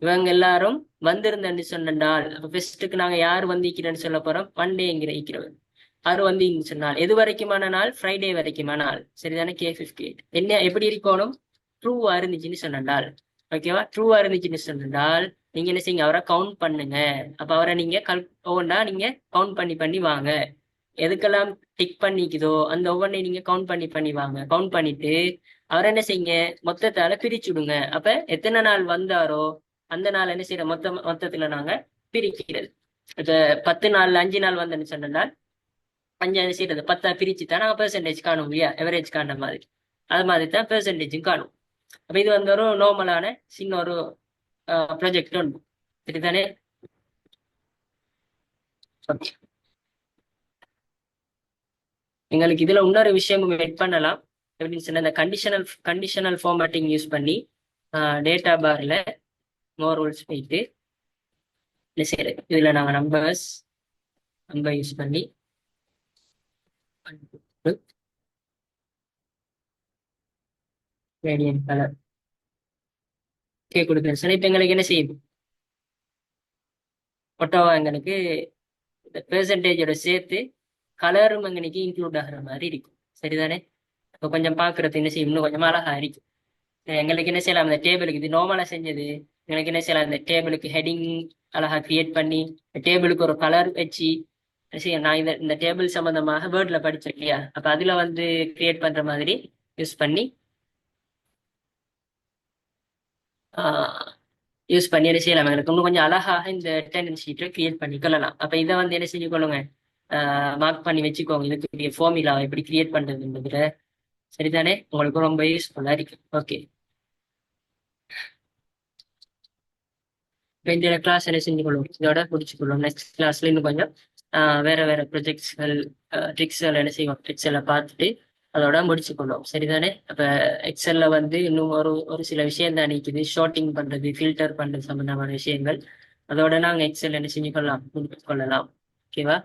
இவங்க எல்லாரும் வந்திருந்தேன்னு சொன்னால் அப்ப ஃபர்ஸ்ட்டுக்கு நாங்க யார் வந்திருக்கிறேன்னு சொல்ல போறோம் மண்டேங்கிற இருக்கிறவர். யார் வந்தீங்கன்னு சொன்னால் எது வரைக்குமான நாள் ஃப்ரைடே வரைக்குமான நாள். சரிதானே? K58 என்ன எப்படி இருக்கணும் ட்ரூவா இருந்துச்சுன்னு சொன்னால். ஓகேவா? ட்ரூவா இருந்துச்சுன்னு சொன்னால் நீங்க என்ன செய்யுங்க அவரை கவுண்ட் பண்ணுங்க. அப்ப அவரை நீங்க ஒவ்வொன்றா நீங்க கவுண்ட் பண்ணி வாங்க. எதுக்கெல்லாம் டிக் பண்ணிக்குதோ அந்த ஒவ்வொன்றை நீங்க கவுண்ட் பண்ணி வாங்க. கவுண்ட் பண்ணிட்டு அவரை என்ன செய்யுங்க மொத்தத்தால பிரிச்சுடுங்க. அப்ப எத்தனை நாள் வந்தாரோ அந்த நாள் என்ன செய்யற மொத்தத்துல நாங்க பிரிக்கிறது. இப்ப 10 நாள் 5 நாள் வந்தேன்னு சொன்னால் 5 செய்யறது 10 பிரிச்சு தான் நாங்க பெர்சன்டேஜ் காணும் இல்லையா? எவரேஜ் காணுற மாதிரி அது மாதிரி தான் பெர்சன்டேஜும் காணும். அப்ப இது வந்து ஒரு நார்மலான சின்ன ஒரு ப்ராஜெக்ட் ஒன்று. சரிதானே? எங்களுக்கு இதுல இன்னொரு விஷயமும் எட் பண்ணலாம். எப்படின்னு சொன்னா இந்த கண்டிஷனல் ஃபார்மேட்டிங் யூஸ் பண்ணி டேட்டா பார்ல மோர் ரூல்ஸ் போயிட்டு என்ன செய்யறது இதுல நாங்க நம்பர் யூஸ் பண்ணி gradient கலர் கொடுக்குறேன். சரி இப்ப எங்களுக்கு என்ன செய்யுது ஒட்டோவா எங்களுக்கு இந்த பெர்சன்டேஜோட சேர்த்து கலரும் எங்களுக்கு இன்க்ளூட் ஆகிற மாதிரி இருக்கும். சரிதானே? இப்போ கொஞ்சம் பாக்குறது என்ன செய்யும் இன்னும் கொஞ்சம் அழகா இருக்கும். எங்களுக்கு என்ன செய்யலாம் இந்த டேபிளுக்கு இது நார்மலா செஞ்சது எங்களுக்கு என்ன செய்யலாம் இந்த டேபிளுக்கு ஹெட்டிங் அழகா கிரியேட் பண்ணி டேபிளுக்கு ஒரு கலர் வச்சு நான் இந்த டேபிள் சம்பந்தமாக வேர்ட்ல படிச்சேன் இல்லையா? அப்ப அதுல வந்து கிரியேட் பண்ற மாதிரி யூஸ் பண்ணி என்ன செய்யலாம் எங்களுக்கு இன்னும் கொஞ்சம் அழகாக இந்த அட்டெண்டன்ஸ் ஷீட்டை கிரியேட் பண்ணிக்கொள்ளலாம். அப்ப இதை வந்து என்ன செஞ்சு கொள்ளுங்க மார்க் பண்ணி வச்சுக்கோங்க இதுக்கு ஃபார்முலா எப்படி கிரியேட் பண்றதுன்றதுல. சரிதானே? உங்களுக்கு ரொம்ப யூஸ்ஃபுல்லா இருக்கு. ஓகே இப்போ இந்த கிளாஸ் என்ன செஞ்சு கொள்ளும் இதோட முடிச்சுக்கொள்ளும். நெக்ஸ்ட் கிளாஸ்ல இன்னும் கொஞ்சம் வேற ப்ரொஜெக்ட்ஸ்கள் ட்ரிக்ஸ்கள் என்ன செய்வோம் ட்ரிக்ஸ் எல்லாம் பார்த்துட்டு அதோட முடிச்சுக்கொள்ளும். சரிதானே? அப்ப எக்ஸல்ல வந்து இன்னும் ஒரு சில விஷயம் தான் நிற்குது. ஷார்ட்டிங் பண்றது ஃபில்டர் பண்றது சம்பந்தமான விஷயங்கள் அதோட நாங்க எக்ஸல் என்ன செஞ்சு கொள்ளலாம் முடிச்சு கொள்ளலாம். ஓகேவா?